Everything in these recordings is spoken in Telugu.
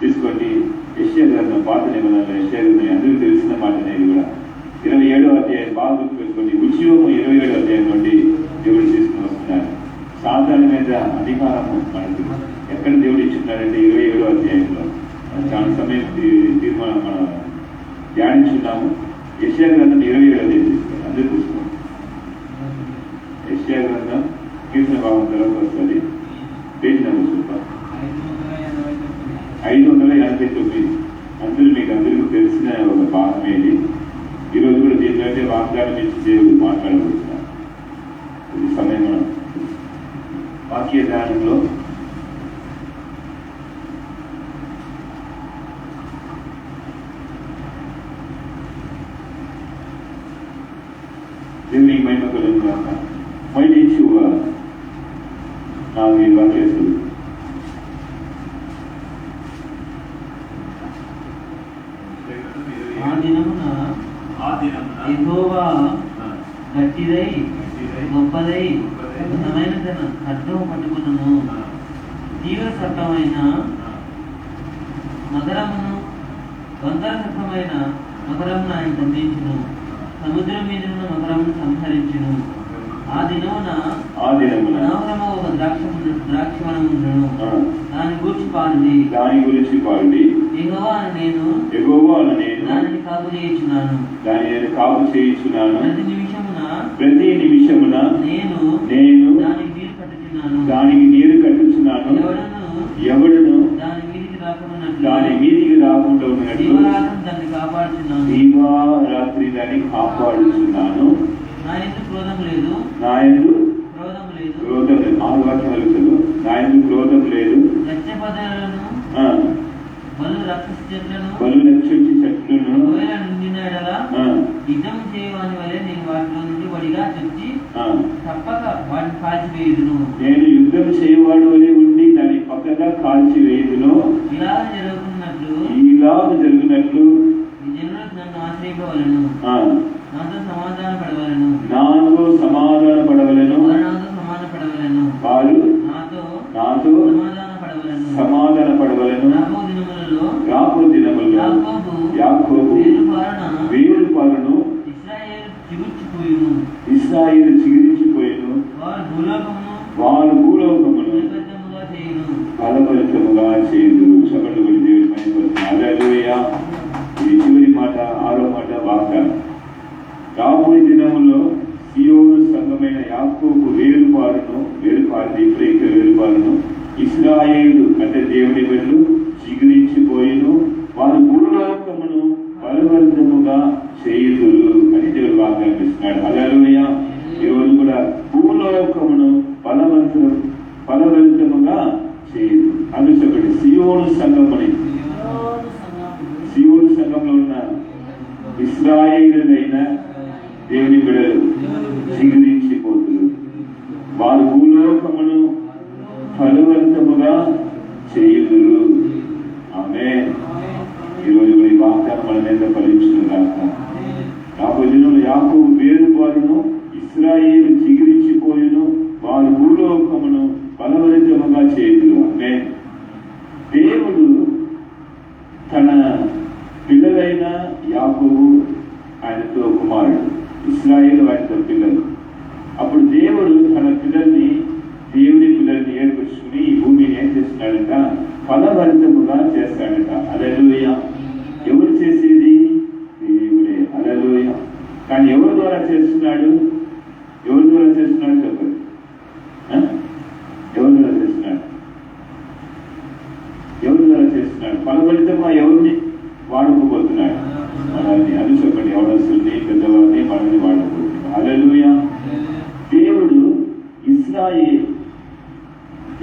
తీసుకోండి. యెషయా గ్రంథం, పాత నిబంధనలో యెషయా గ్రంథం అందరికీ తెలిసిన మాటనే. ఇది కూడా 27వ అధ్యాయం బాగా గుర్తుపెట్టుకోండి. ఉజ్జీవము 27వ అధ్యాయం నుండి దేవుడు తీసుకుని వస్తున్నారు. సాధారణ మీద అధికారము మనకు ఎక్కడ దేవుడు ఇచ్చున్నారంటే 27వ అధ్యాయంలో. చాలా సమయం తీర్మానం మనం ధ్యానించున్నాము. యెషయా గ్రంథం 27వ అధ్యాయం తీసుకోండి, అందరూ తీసుకోండి. యెషయా గ్రంథం కీర్తన భాగం తర్వాత వస్తుంది. Page number super 589. అందరూ మీకు అందరికీ తెలిసిన ఒక భాగమే ఇది. ఈరోజు కూడా దీంట్లో వాగ్దానం ఇచ్చి దేవుడు మాట్లాడబోతున్నారు. ఇది సమయం మనం వాక్య ధ్యానంలో దేవునికి మహిమ కలుగును గాక. మొదటి నాకు ఈ వాక్యం యెహోవా గట్టిదై గొప్పదై ఉన్నతమైన తన ఖడ్గము పట్టుకును. తీవ్ర శబ్దమైన నగరమును, వంకర శబ్దమైన నగరమును ఆయన దండించును. సముద్రం మీద ఉన్న నగరమును సంహరించును. ఆ దినమున మనోహరము ఒక ద్రాక్షవనమును, దాని గురించి పాడుడి. యెహోవా నేను దానిని కాపు చేయుచున్నాను. ప్రతి నిమిషమున నేను దానికి నీరు కట్టుచున్నాను. ఎవడును దాని మీదికి రాకుండా ఉన్నట్లు దీవారాత్రి దాన్ని కాపాడుచున్నాను. నా యందు క్రోధం లేదు. 6 వాక్యాలు చదువు. నా యందు క్రోధం లేదు. బలు రక్షించి చెట్లను నిండిన ఎడల యుద్ధం చేయవాని వలె నేను వాటిలో నుండి వడిగా చొచ్చి తప్పక వాటిని కాల్చివేయుదును. నేను యుద్ధం చేయవాడు వలె ఉండి దాన్ని పక్కగా కాల్చివేయుదును. ఇలాగ జరుగుతున్నట్లు ఈ జనులకు నన్ను ఆశ్రయింపవలను, నాతో సమాధాన పడవలను, వారు నాతో సమాధాన పడవలను. రాబో దినములలో యాకోబు వేరుపాలను ఇశ్రాయేలు చిగురించిపోయిను. వారు భూలోకమును బలపరితముగా చేయుదురు. సగటు బలి దేవుని మహిమపరచును. హల్లెలూయా. ఇది చివరి మాట, 6వ మాట వాగ్దానం. రాబోయే దినములో సియోను సంఘమైన యాకోబు వేరుపారును, ఇశ్రాయేలు అంటే దేవుని బిడ్డలు చిగురించిపోయిను. వారు భూలోకమును బలవర్ధముగా చేయుదురు అని దేవుడు వాగ్దానం ఇస్తున్నాడు. హల్లెలూయా. ఈరోజు కూడా భూలోకమును బలవర్ధముగా చేయుదు. అందుకని సియోను సంఘమని, సియోను సంఘంలో ఉన్న ఇశ్రాయేలులైన దేవుని బిడ్డలు చిగురించిపోతురు. వారు భూలోకమును ఫలవంతముగా చేయుదురు. ఆమేన్. ఈరోజు ఈ వాగ్దానం మన మీద ఫలించుగాక. రాబోయే దినంలో యాకోబు వేరుపారును, ఇశ్రాయేలు చిగురించిపోయును. వారు భూలోకమును ఫలవంతముగా చేయుదురు. ఆమేన్. దేవుడు తన పిల్లలైన యాకోబు ఆయనతో కుమారుడు, ఇశ్రాయేలు ఆయనతో పిల్లలు. అప్పుడు దేవుడు తన దేవుని పిల్లల్ని ఏర్పరుచుకుని ఈ భూమిని ఏం చేస్తున్నాడంట? ఫలభరితముగా చేస్తాడంట. హల్లెలూయా. ఎవరు చేసేది? దేవుడే. హల్లెలూయా. కానీ ఎవరి ద్వారా చేస్తున్నాడు? చెప్పండి. ఎవరి ద్వారా చేస్తున్నాడు? ఫలభరితంగా ఎవరిని వాడుకోబోతున్నాడు? మనల్ని. అది చెప్పండి. ఎవరస్తుల్ని, పెద్దవారిని, మనల్ని వాడుకోబోతున్నాడు. హల్లెలూయా. దేవుడు ఇశ్రాయేలు,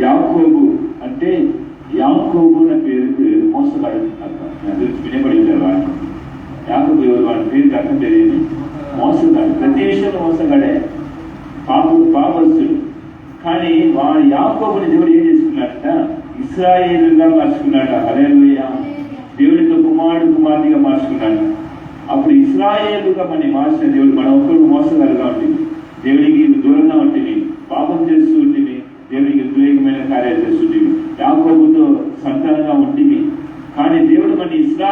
యాకోబు అంటే యాకోబు అన్న పేరుకు మోసగాడు అర్థం. వినపడిందా? యాకోబు ఎవరు? వాళ్ళ పేరుకి అర్థం తెలియదు. మోసగాడు. ప్రతి విషయంలో మోసగాడే, పాపస్తుడు. కానీ వాళ్ళ యాకోబుని దేవుడు ఏం చేసుకున్నాడట? ఇశ్రాయేలుగా మార్చుకున్నాడ. హల్లెలూయా. దేవుడితో కుమార్తెగా మార్చుకున్నాడు. అప్పుడు ఇశ్రాయేలుగా మనని మార్చిన దేవుడు మన ఒక్కరికి మోసగాడుగా ఉంటుంది, దేవుడికి దూరంగా ఉంటుంది, పాపం చేస్తూ ఉంటుంది, దేవునికి వ్యతిరేకమైన కార్యాలు చేస్తుంటుంది. యాకోబుతో సంతానంగా ఉంటుంది,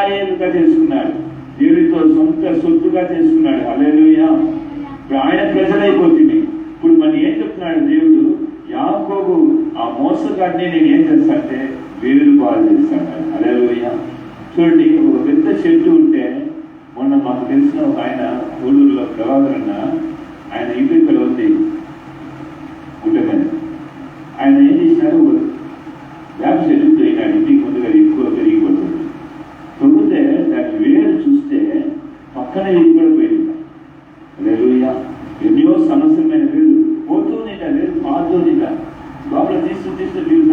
సొంతాయేలుగా చేసుకున్నాడు, దేవుడితో సొంత సొత్తుగా చేసుకున్నాడు. హల్లెలూయా. ఇప్పుడు ఆయన ప్రజలైపోతుంది. ఇప్పుడు మనం ఏం చెప్తున్నాడు దేవుడు? యాకోబు ఆ మోసగాడిని నేను ఏం చేస్తానంటే వేరు పాలు చేస్తాను. హల్లెలూయా. చూడండి, ఒక పెద్ద చెట్టు ఉంటే, మొన్న మాకు తెలిసిన ఒక ఆయన ఊళ్ళూరులో ప్రభాకర్ అన్న, ఆయన ఇంటి ఇక్కడ ఉంది గుట్ట మీద. ఆయన ఏం చేసినారు, వేప చెట్టు తొగినాడు. ఇంటికి ముందుగా ఎక్కువ పెరిగిపోతుంది. తొగితే దాని వేరు చూస్తే పక్కన ఇది కూడా పోయింది. హల్లెలూయా. ఎన్నో సమస్యమైన వేరు పోతుంది, వేరు మారుతుంది. లోపల తీస్తూ వీళ్ళు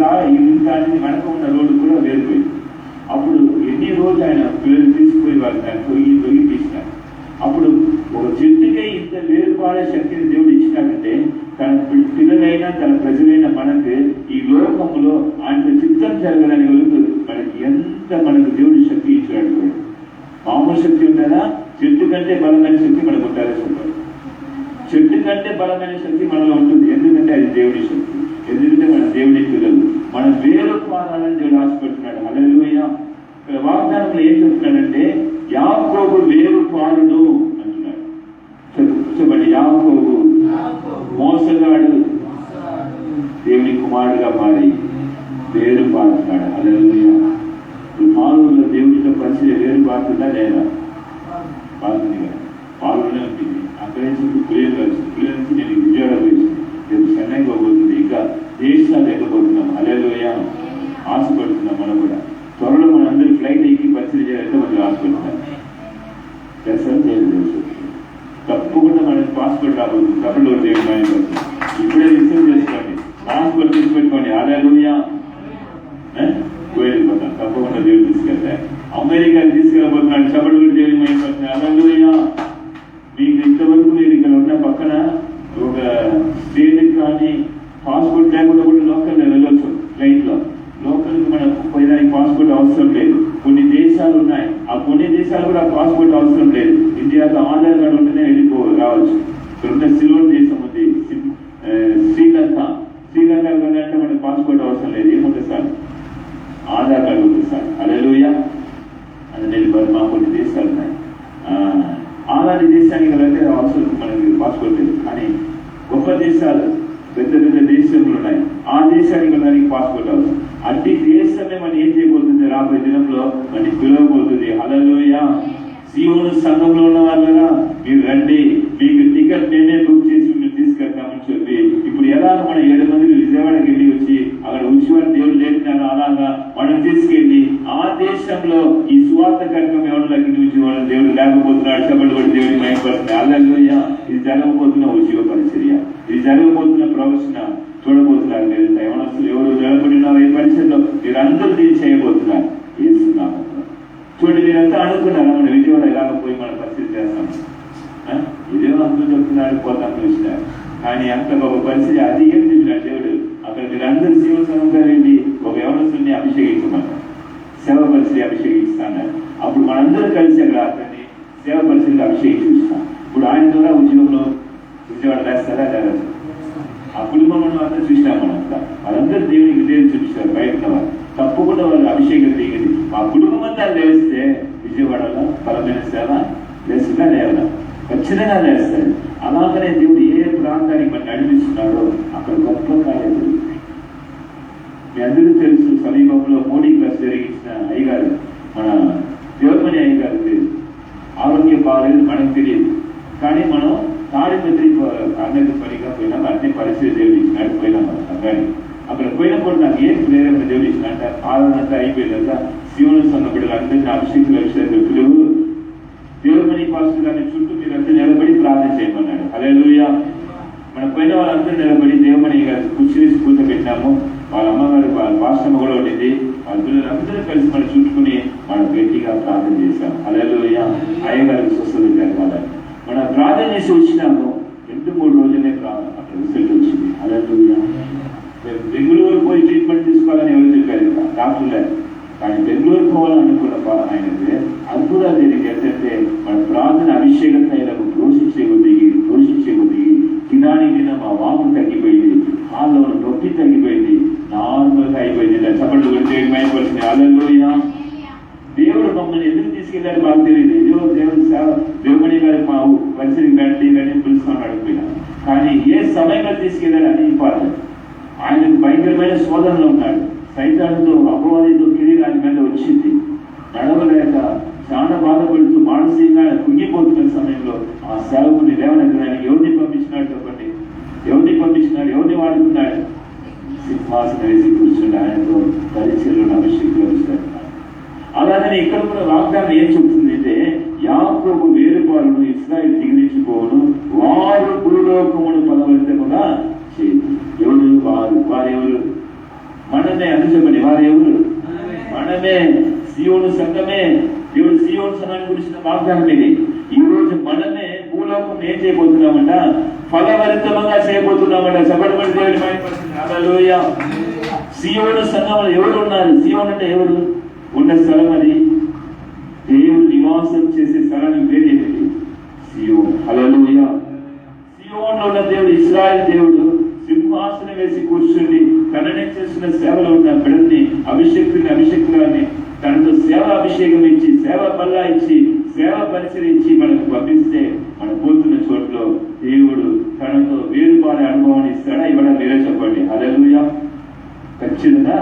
దాని వెనక ఉన్న రోడ్డు కూడా వేరుపోయింది. అప్పుడు ఎన్ని రోజులు ఆయన పిల్లలు తీసుకుపోయి వాళ్ళు దాన్ని తొగి తీసినారు. అప్పుడు ఒక చెట్టుకే ఇంత వేరుపాడే శక్తిని దేవుడు ఇచ్చినాడంటే, తన పిల్లలైనా తన ప్రజలైన మనకి ఈ లోకంలో ఆయన చిత్తం జరగడానికి వరకు మనకి ఎంత మనకు దేవుడి శక్తి ఇచ్చినాడు. మామూలు శక్తి ఉంటుందా? చెట్టు కంటే బలమైన శక్తి మనకు ఉంటుందా? చెప్పాలి, చెట్టు కంటే బలమైన శక్తి మనలో ఉంటుంది. ఎందుకంటే అది దేవుడి శక్తి. ఎందుకంటే మన దేవుడి పిల్లలు మన వేరు పాదాలని దేవుడు ఆశపడుతున్నాడు. హల్లెలూయా. వాగ్దానంలో ఏం చెప్తున్నాడంటే యాకోబు వేరు పాలును అంటున్నాడు. చెప్పండి, యాకోబు మోసగాడు దేవుని కుమారుడుగా మారి వేరు పాడుతున్నాడు. హల్లెలూయా. పాలులో దేవుడితో పరిచయం వేరు పాడుతుందా లేదా? పాడుతుంది కదా, పాలులోనే ఉంటుంది. అక్కడి నుంచి పులియ నుంచి నేను విజయవాడ పోయి రేపు చెన్నై పోబోతుంది. ఇంకా దేశాలు ఎక్కబోతున్నాం. హల్లెలూయా. ఆశపడుతున్నాం. మనం కూడా త్వరలో మనందరూ ఫ్లైట్ ఎక్కి పరిచయం చేయాలంటే మనం ఆశపడుతున్నాం. తప్పకుండా మనకి పాస్పోర్ట్ రాబోతుంది. తప్పలో దేవుడు ఇప్పుడే రిసీవ్ చేసుకోండి, పాస్పోర్ట్ తీసుకెట్టుకోండి. హల్లెలూయా. వెళ్ళిపోతాం. తప్పకుండా దేవుడు తీసుకెళ్తే అమెరికాకి తీసుకెళ్ళబోతున్నాడు. సభలు కూడా దేవుడి మైపోతుంది. హల్లెలూయా. మీకు ఇంతవరకు మీరు ఇక్కడ ఉన్న పక్కన ఒక స్టేట్ కానీ పాస్పోర్ట్ లేకుండా కూడా లోకల్లో వెళ్ళొచ్చు. ఫ్లైట్లో లోకల్కి మనకు పోయడానికి పాస్పోర్ట్ అవసరం లేదు. కొన్ని దేశాలు ఉన్నాయి, ఆ కొన్ని దేశాలు కూడా పాస్పోర్ట్ అవసరం లేదు. ఇండియాలో ఆధార్ కార్డు ఉంటేనే రావచ్చు. ఇక్కడ సిల్వర్ దేశం ఉంది శ్రీలంక. శ్రీలంక వెళ్ళాలంటే మనకి పాస్పోర్ట్ అవసరం లేదు. ఏముంటుంది సార్? ఆధార్ కార్డు ఉంటుంది సార్. హల్లెలూయా. అది మా కొన్ని దేశాలు ఉన్నాయి. అలాంటి దేశానికి వెళ్ళాలంటే అవసరం మనకి పాస్పోర్ట్ లేదు. కానీ గొప్ప దేశాలు, పెద్ద పెద్ద దేశంలో ఉన్నాయి, ఆ దేశానికి వెళ్ళడానికి పాస్పోర్ట్ అవసరం. అట్టి దేశమే మనం ఏం చేయబోతుంది? రాబోయే దినంలో మనకి పిలవబోతుంది. హల్లెలూయా. సీయోను సంఘంలో ఉన్న వాళ్ళరా మీరు రండి, మీకు టికెట్ నేనే బుక్ చేసి మీరు తీసుకెళ్తామని చెప్పి ఇప్పుడు ఎలా మనం 7 మంది విజయవాడకి వెళ్ళి వచ్చి అక్కడ ఉచివారి దేవుడు లేపినారు. అలాగా మనం తీసుకెళ్ళి ఆ దేశంలో ఈ సువార్త కార్యక్రమం ఎవరు లగ్గించి వాళ్ళని దేవుడు లేకపోతున్నాడు. చెప్పండి కూడా దేవుడిని మైపడుతుంది. హల్లెలూయా. ఇది జరగబోతున్న ఉచివ పరిచర్య, ఇది జరగబోతున్న ప్రవచన చూడబోతున్నారు. మీరు యవనస్తులు ఎవరు నిలబడినారో ఈ పరిచయలో మీరందరూ దీన్ని చేయబోతున్నారు. ఏస్తున్నాము. చూడండి, మీరంతా అనుకున్నారా మన విజయవాడ ఎలాగ పోయి మనం పరిస్థితి చేస్తాం? ఇదేమో అందరూ చెప్తున్నారు, పోతాం చూసినారు. కానీ అంత గొప్ప పరిస్థితి అది ఏం చెప్పినాడు దేవుడు? అక్కడ మీరందరూ శివసంగా వెళ్ళి ఒక యవనస్తుని అభిషేకించమన్నారు. సేవ పరిస్థితి అభిషేకిస్తాన్నారు. అప్పుడు మనందరూ కలిసి అక్కడ అతన్ని సేవ పరిస్థితికి అభిషేకిస్తాం. ఇప్పుడు ఆయన ద్వారా ఉద్యోగంలో విజయవాడ వేస్తారా లేదా? ఆ కుటుంబంలో అంతా చూసినాం. మనంతా వాళ్ళందరూ దేవునికి దేవుడు చూపిస్తారు. బయట వాళ్ళు తప్పకుండా వాళ్ళు అభిషేకం దిగింది. మా కుటుంబం అంతా లేస్తే విజయవాడలో బలమైన సేవ లేస్తుందా లేదా? ఖచ్చితంగా లేస్తారు. అలాగనే దేవుడు ఏ ప్రాంతానికి మనం నడిపిస్తున్నాడో అక్కడ గొప్ప కార్యం జరుగుతుంది. మీ అందరూ తెలుసు, సమీపంలో మోడీ క్లాస్ జరిగించిన అయ్యగారు మన దేవమణి అయ్యగారు తెలియదు, ఆరోగ్యం బాగాలేదు మనకు తెలియదు. కానీ మనం తాడిపత్రి అన్నది పనిగా పోయినాం. అన్ని పరిస్థితి దేవుడు ఇచ్చినాడు. పోయినాం మన సంఘానికి. అక్కడ పోయినప్పుడు నాకు ఏం ప్రేరణ దేవుడు ఇచ్చినట్ట ఆదరణంతా అయిపోయిందంట. శివుని సంఘపడి అందరినీ అభిషేకులు దేవుని పాస్టర్ గారిని చుట్టూ మీరంతా నిలబడి ప్రార్థన చేయమన్నాడు. హల్లెలూయా. మన పోయిన వాళ్ళందరూ నిలబడి దేవుని గారి కుర్చీసి కూర్చోబెట్టినాము. వాళ్ళ అమ్మగారు వాళ్ళ పాస్టమ్మ కూడా ఉండింది. వాళ్ళ పిల్లలందరూ కలిసి మనం చుట్టుకుని మనం గట్టిగా ప్రార్థన చేశాం. హల్లెలూయా. అయ్యగారికి స్వస్థత జరగాలని మనం ప్రార్థన చేసి వచ్చినాము. 2-3 రోజులే అక్కడ రిజల్ట్ వచ్చింది. హల్లెలూయా. బెంగళూరు పోయి ట్రీట్మెంట్ తీసుకోవాలని ఎవరు చెప్పారు? డాక్టర్లే. కానీ బెంగళూరు పోవాలనుకున్న ఆయనకి అది కూడా దీనికి ఏంటంటే మన ప్రార్థన అభిషేక తైలకు పోషించే కొద్దిగి దినానికి దినం ఆ వాము తగ్గిపోయింది. హాల్లో నొప్పి తగ్గిపోయింది. నార్మల్గా అయిపోయింది. చప్పట్లు కొట్టి మైపరిచింది. హల్లెలూయా. దేవుడు మమ్మల్ని ఎందుకు తీసుకెళ్ళాడు మాకు తెలియదు. ఏదో దేవుడి సేవ దేవుడి గారి మా పరిస్థితికి రండి పిలుస్తాను అడిగిపోయినా, కానీ ఏ సమయంలో తీసుకెళ్ళాడు అని ఇంపార్టెంట్. ఆయనకు భయంకరమైన శోధనలో ఉన్నాడు. సైతానుతో అపవాదితో కిరీటి ఆయన మీద వచ్చింది. నడవలేక చాలా బాధపడుతూ మానసికంగా కుంగిపోతున్న సమయంలో ఆ సేవకుని లేవనెత్తడానికి ఎవరిని పంపించినాడు చెప్పండి? ఎవరిని వాడుకున్నాడు? సింహాసనం వేసి కూర్చుండి ఆయనతో పరిచయలను అభిషేకిస్తాడు. అలాగనే ఇక్కడ కూడా వాగ్దానం ఏం చెప్తుంది అంటే, యాకోబు వేరుపాలను ఇశ్రాయేలు తిగిలించిపోవును, వారు భూలోకమును ఫలవంతముగా చేయదు. వారెవరు? మనమే. అని చెప్పండి, వారెవరు? మనమే. సీయోను సంఘమే. దేవుడు సీయోను సంఘాన్ని గురించిన వాగ్దానం ఇది. ఈ రోజు మనమే భూలోకం ఏం చేయబోతున్నామంట? ఫలవంతముగా చేయబోతున్నామంట. సబడబడి దేవుడి మైపడుతుంది. హల్లెలూయా. సీయోను సంఘంలో ఎవరు ఉన్నారు? సీయోను అంటే ఎవరు? ఉన్న స్థలం అది. దేవుడు నివాసం చేసే స్థలానికి పేరు ఏంటి? సీయోను. హల్లెలూయా. సీయోనులో ఉన్న దేవుడు ఇశ్రాయేలు దేవుడు సింహాసనం వేసి కూర్చుండి తననే చేస్తున్న సేవలో ఉన్న బిడ్డల్ని అభిషేకులని తనతో సేవ అభిషేకం ఇచ్చి, సేవ బల్లా ఇచ్చి, సేవ పరిచయించి మనకు పంపిస్తే మన పోతున్న చోట్ల దేవుడు తనతో వేరుపారే అనుభవాన్ని ఇస్తాడా? ఇవాళ మీరే చెప్పండి. హల్లెలూయా. ఖచ్చితంగా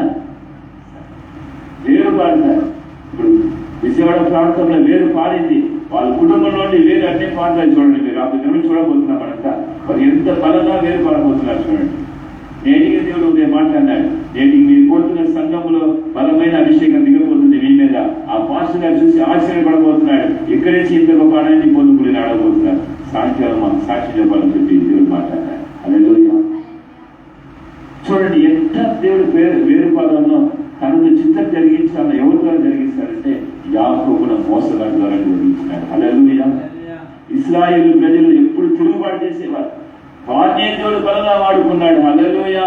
వేరుపారుతారు. ఇప్పుడు విజయవాడ ప్రాంతంలో వేరు పారింది. వాళ్ళ కుటుంబం నుండి వేరు అన్ని పారుతాయి. చూడండి, మీరు ఆ విధంగా చూడబోతున్నాం. మనంతా వారు ఎంత బలంగా వేరు పారబోతున్నారు చూడండి. నేటికి దేవుడు ఉదయం మాట్లాడినాడు, నేటికి మీరు పోతున్న సంఘంలో బలమైన అభిషేకం దిగబోతుంది మీ మీద. ఆ పాస్టర్ గారు చూసి ఆశ్చర్యపడబోతున్నాడు. ఇక్కడే ఇంత గొప్ప ఆనందాన్ని పొందుకుని ఆడబోతున్నారు. సాయంత్రం సాక్షి చెప్పాలని చెప్పి దేవుడు మాట్లాడారు. హల్లెలూయా. చూడండి ఎంత దేవుడు వేరుపాలను తనకు చిత్తం జరిగించాలని ఎవరి ద్వారా జరిగిస్తాడంటే యాకోబును మోసగాడి ద్వారా జరిగించినాడు. హల్లెలూయా. ఇశ్రాయేలు ప్రజలు ఎప్పుడు తిరుగుబాటు చేసేవారు, వారిని దేవుడు బలంగా వాడుకున్నాడు. హల్లెలూయా.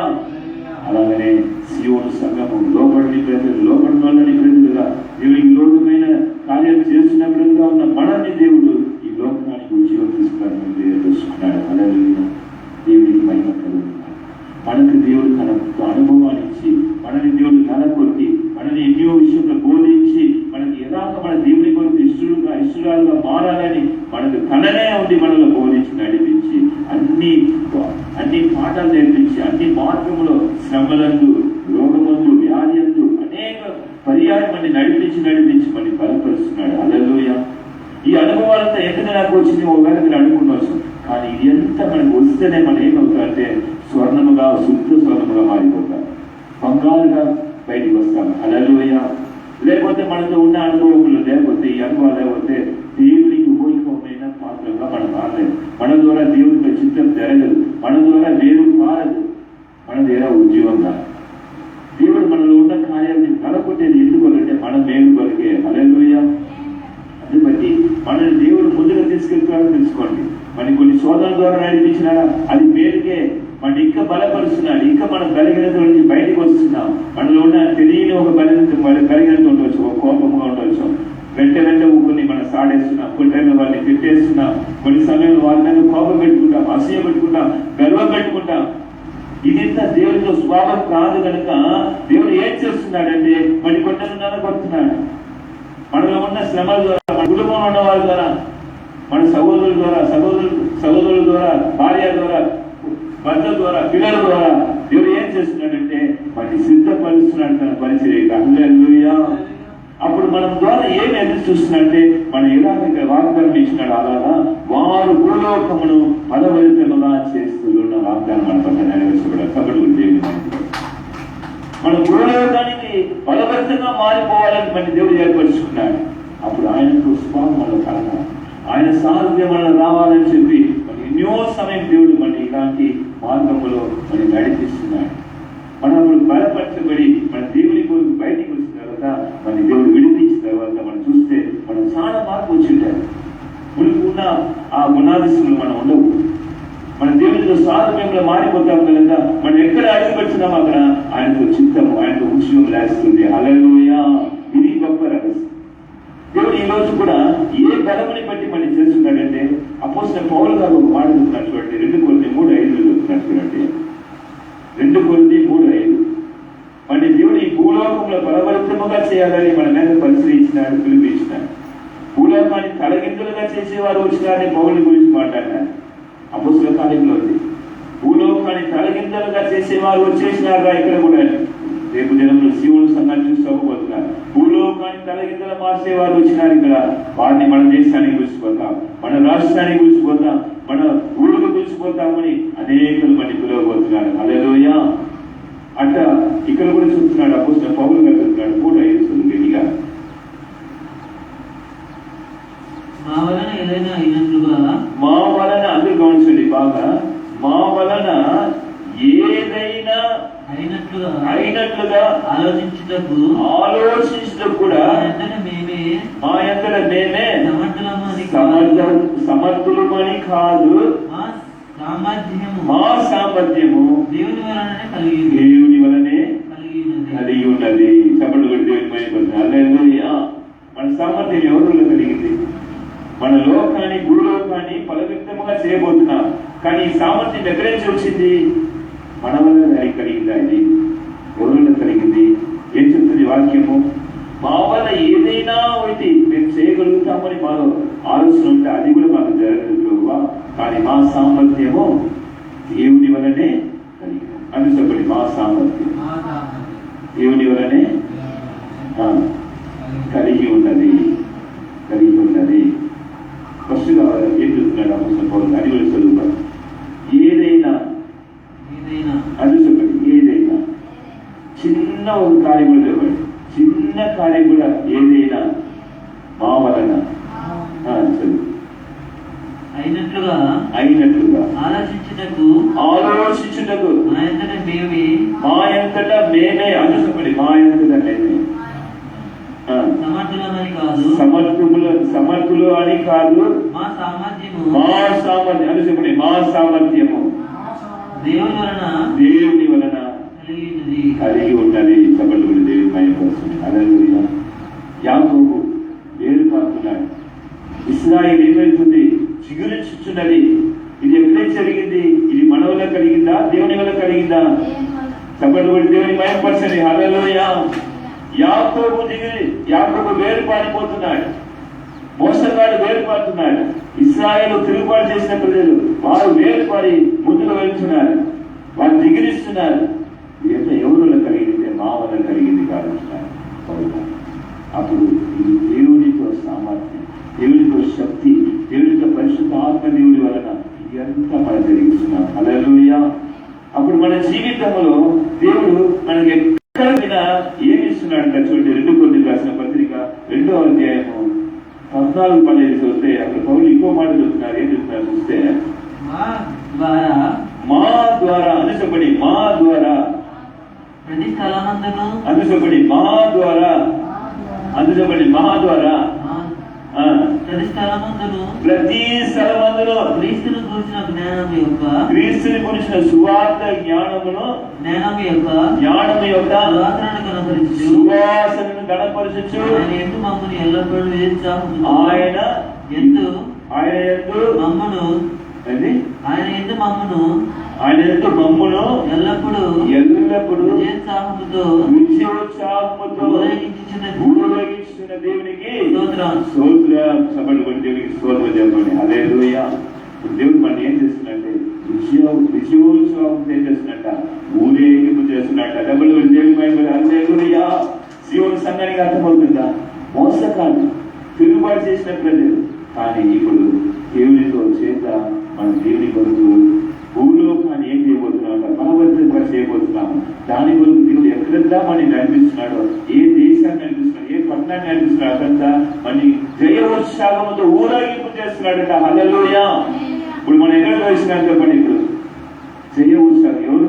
అలాగనే సీయోను సంఘము లోబడిని ప్రజలుగా దేవుడికి లోకమైన కార్యాలు చేస్తున్నప్పుడుగా ఉన్న మనల్ని దేవుడు ఈ లోకానికి ఉద్యోగం తీసుకున్నాడు, తెలుసుకున్నాడు. హల్లెలూయా. దేవుడికి మహిమ కలుగుతుంది. మనకు దేవుడు తన అనుభవాన్ని ఇచ్చి, మనని దేవుడు కొట్టి, మనని ఎన్నో విషయంలో బోధించి, మనకి ఎలాగ మన దేవుని కొరకు ఇష్టరాలుగా మారాలని మనకు తననే ఉండి మనలో బోధించి నడిపించి అన్ని పాఠాలు నేర్పించి, అన్ని మార్గంలో శ్రమలందు, రోగమందు, వ్యాధి అనేక పర్యాయం మనని నడిపించి మనని బలపరుస్తున్నాడు. హల్లెలూయా. ఈ అనుభవాలంతా ఎక్కడ నాకు వచ్చింది ఒకవేళ మీరు అనుకున్నవచ్చు, కానీ ఎంత మనకు వస్తేనే మనం ఏమవుతారంటే స్వర్ణముగా, శుద్ధ స్వర్ణముగా మారిపోతాం, బంగారుగా బయటికి వస్తాం. హల్లెలూయా. లేకపోతే మనతో ఉన్న అనుభవములు లేకపోతే, ఈ అనుభవాలు లేకపోతే దేవునికి ఉపయోగమైన పాత్రగా మనం మారలేదు. మన ద్వారా దేవుడికి చిత్తం జరగదు, మన ద్వారా వేరు మారదు, మన ద్వారా ఉద్యోగం రాదు. దేవుడు మనలో ఉన్న కార్యాన్ని కలపొట్టేది ఎందుకంటే మన మేలు కొరకే. హల్లెలూయా. అది బట్టి మనల్ని దేవుడు ముందుగా తీసుకెళ్తాడని తెలుసుకోండి. మన కొన్ని శోధనల ద్వారా నడిపించినాడా? అది మేలుకే. మన ఇంకా బలపరుస్తున్నాడు. ఇంకా మనం బలహీనత నుంచి బయటకు వస్తున్నాం. మనలో ఉన్న తెలియని ఒక బలహీనత ఉండవచ్చు, ఒక కోపంగా ఉండవచ్చు. వెంట ఊపిని మనం సాడేస్తున్నాం, కొన్ని టైంలో వాళ్ళని తిట్టేస్తున్నాం, కొన్ని సమయంలో వాళ్ళ మీద కోపం పెట్టుకుంటాం, అసూయ పెట్టుకుంటాం, గర్వం పెట్టుకుంటాం. ఇదంతా దేవుడితో స్వభావం కాదు కనుక దేవుడు ఏం చేస్తున్నాడంటే మరి కొండలు కొడుతున్నాడు. మనలో ఉన్న శ్రమల ద్వారా, మన కుటుంబంలో ఉన్న వాళ్ళ ద్వారా, మన సహోదరుల ద్వారా, భార్య ద్వారా, భర్త ద్వారా, పిల్లల ద్వారా దేవుడు ఏం చేస్తున్నాడంటే మనకి సిద్ధపరుస్తున్నాడు తన పరిచర్యకు. హల్లెలూయా. అప్పుడు మనం ద్వారా ఏమి ఎదురు చూస్తున్నాడంటే మనం ఎలాగ వాగ్దానం ఇచ్చినాడు అలాగా వారు భూలోకమును ఫలభరితముగా చేస్తున్న వాగ్దానం మన పక్కన నెరవేర్చబడాలి. కాబట్టి మన భూలోకానికి ఫలభరితంగా మారిపోవాలని మన దేవుడు ఏర్పరుచుకున్నాడు. అప్పుడు ఆయనకు స్వామి మనలో కలగాలి, ఆయన సారథ్యం మనలో రావాలని చెప్పి ఎన్నో సమయం దేవుడు మన ఇలాంటి మార్గంలో మనం నడిపిస్తున్నాడు. మనం అప్పుడు బలపరచబడి మన దేవుని కొరకు బయటికి వచ్చిన తర్వాత, మన దేవుడు విడిపించిన తర్వాత మనం చూస్తే మనం చాలా మార్పు వచ్చింటారు. ఉన్న ఆ గుణాదిశలు మనం ఉండవు. మన దేవుడితో సారథ్యంలో మారిపోతాం కనుక మనం ఎక్కడ అడుగుపెడుతున్నాం అక్కడ ఆయనతో చిత్తము, ఆయనతో ఉద్యోగం లేస్తుంది. హల్లెలూయా. ఇది గొప్ప రహస్యం. దేవుడు ఈ రోజు కూడా ఏ బలముని బట్టి మనం చేస్తున్నాడంటే అపోస్తలుడైన పౌలు గారు ఒక మాట చెప్తున్నారు చూడండి. 2 కొరింథీ 3:5 చెప్తున్నారు చూడండి. 2 కొరింథీ 3:5 మన దేవుడు ఈ భూలోకంలో బలవర్తముగా చేయాలని మన మీద పరిశీలించినాడు, పిలిపించినాడు. తలకిందలుగా చేసేవారు వచ్చినారని పౌరుని గురించి మాట్లాడినారు. అపోస్తుల కార్యంలో ఉంది. భూలోకాన్ని తలకిందలుగా చేసేవారు వచ్చేసినారా ఇక్కడ కూడా. రేపు జనంలో శివుడు సంఘాన్ని చూసుకోబోతున్నారు. భూలోకాన్ని తలకిందలు మార్చేవారు వచ్చినారు ఇక్కడ. వారిని మన దేశానికి పిలిచిపోతాం, మన రాష్ట్రానికి పిలిచిపోతాం, మన ఊళ్ళకు పిలిచిపోతామని అనేకలు మంది పిలవబోతున్నారు. హల్లెలూయా. అట్ట ఇక్కడ కూడా చూస్తున్నాడు అపోస్తలుడైన పౌలు గారు చెప్తున్నాడు. కూడా ఏడుస్తుంది గట్టిగా. మా వలన ఏదైనా అయినట్లుగా, మా వలన అందరూ గమనించండి బాగా, మా వలన ఏదైనా అయినట్లుగా ఆలోచించుటకు కూడా మా అంతట మేమే సమర్థులమని కాదు, మా సామర్థ్యము దేవుని వలనే కలిగి ఉన్నది. సపడు హల్లెలూయా. మన సామర్థ్యం ఎవరిలో కలిగింది? మన లోకాన్ని భూలోకాన్ని ఫలవిక్తముగా చేయబోతున్నాం. కానీ ఈ సామర్థ్యం ఎక్కడి నుంచి వచ్చింది? మన వల్ల కలిగిందా? ఇది ఎవరిలో కలిగింది? ఏం చెప్తుంది వాక్యము? మా వల్ల ఏదైనా ఒకటి మేము చేయగలుగుతామని మాలో ఆలోచన ఉంటే అది కూడా మాకు జరగదు. కానీ మా సామర్థ్యము దేవుని వలనే కలిగి. అని చెప్పండి, మా సామర్థ్యం దేవుని వలనే కలిగి ఉన్నది. కలిగి ఉన్నది. ఫస్ట్గా ఏం చెప్తున్నాడు అపోస్తలుడైన పౌలు? అది కూడా చదువుతాడు. ఏదైనా అది చెప్పండి. ఏదైనా చిన్న ఒక కార్యం కూడా చెప్పండి. చిన్న కార్యం కూడా ఏదైనా మా వలన అయినట్లుగా ఆలోచించుటకు మా ఎంతటా మేమే అని చెప్పండి. మా ఎంతటా మేమే సమర్థులు అని కాదు, మా సామర్థ్యం అని చెప్పండి. మా సామర్థ్యము దేవుని వలన కలిగి ఉన్నది. సమర్థుడు దేవుని మహిమపరుస్తుంది. హల్లెలూయా. యాకోబు వేరు పారుతున్నాడు. ఇశ్రాయేలు ఏమవుతుంది? చిగురించుచున్నది. ఇది ఎప్పుడే జరిగింది? ఇది మన వల్ల కలిగిందా? దేవుని వల్ల కలిగిందా? సమర్థుడు దేవుని మహిమపరచండి. హల్లెలూయా. యాకోబు వేరు పారిపోతున్నాడు. మోసగాడు వేరు పారుతున్నాడు. ఇశ్రాయేలు తిరుగుబాటు చేసిన ప్రజలు వారు వేరు పారి ముందుకు వెళ్తున్నారు. వారు దిగిరిస్తున్నారు. ఎవరిలో కలిగింది? మా వల్ల కలిగింది కాదు. అప్పుడు ఇది దేవునితో సామర్థ్యం, దేవునితో శక్తి, దేవునితో పరిశుద్ధ ఆత్మ దేవుడి వలన ఇదంతా మనం జరిగిస్తున్నాం. హల్లెలూయా. అప్పుడు మన జీవితంలో దేవుడు మనకి ఎక్కడ ఏమి ఇస్తున్నాడంట చూడండి. 2 కొరింథీయులకు రాసిన పత్రిక 2వ అధ్యాయము 14-15 చూస్తే అక్కడ పౌలు ఇంకో మాట చెప్తున్నారు. ఏం చెప్తున్నారు చూస్తే, మా ద్వారా అని చెప్పండి. మా ద్వారా ప్రతి స్థలమందును అని చెప్పండి. మా ద్వారా అని చెప్పండి. మా ద్వారా ప్రతి స్థలమందును క్రీస్తుని గురించిన సువార్త జ్ఞానము యొక్క సువాసనను గణపరచుచు ఆయన యందు మమ్మును ఎల్లప్పుడూ విజయోత్సాహముతో ఊరేగించుచున్న దేవునికి స్తోత్రం. దేవునికి స్తోత్రం చెప్పండి. హల్లెలూయా. దేవుడు మనం ఏం చేస్తున్నట్టే విజయోత్సవం ఏం చేస్తున్నట్ట? ఊరేగింపు చేస్తున్నట్ట. డబ్బులు దేవుని మహిమ. హల్లెలూయా. శివుని సంఘానికి అర్థమవుతుందా? మోసకాలు తిరుగుబాటు చేసిన ప్రజలు. కానీ ఇప్పుడు దేవునితో చేత మన దేవుని కొరకు భూలోకాన్ని ఏం చేయబోతున్నాం? బలవంతంగా చేయబోతున్నాము. దాని కొరకు దేవుడు ఎక్కడంతా మనని నడిపిస్తున్నాడో, ఏ దేశాన్ని నడిపిస్తున్నాడు, ఏ పట్టణాన్ని నడిపిస్తున్నాడు, అక్కడంతా మన జయోత్సాహంతో ఊరేగింపు చేస్తున్నాడట. హల్లెలూయా. ఇప్పుడు మనం ఎక్కడ వేసినాం చెప్పండి. ఇప్పుడు జయ ఉత్సాహం ఎవరు?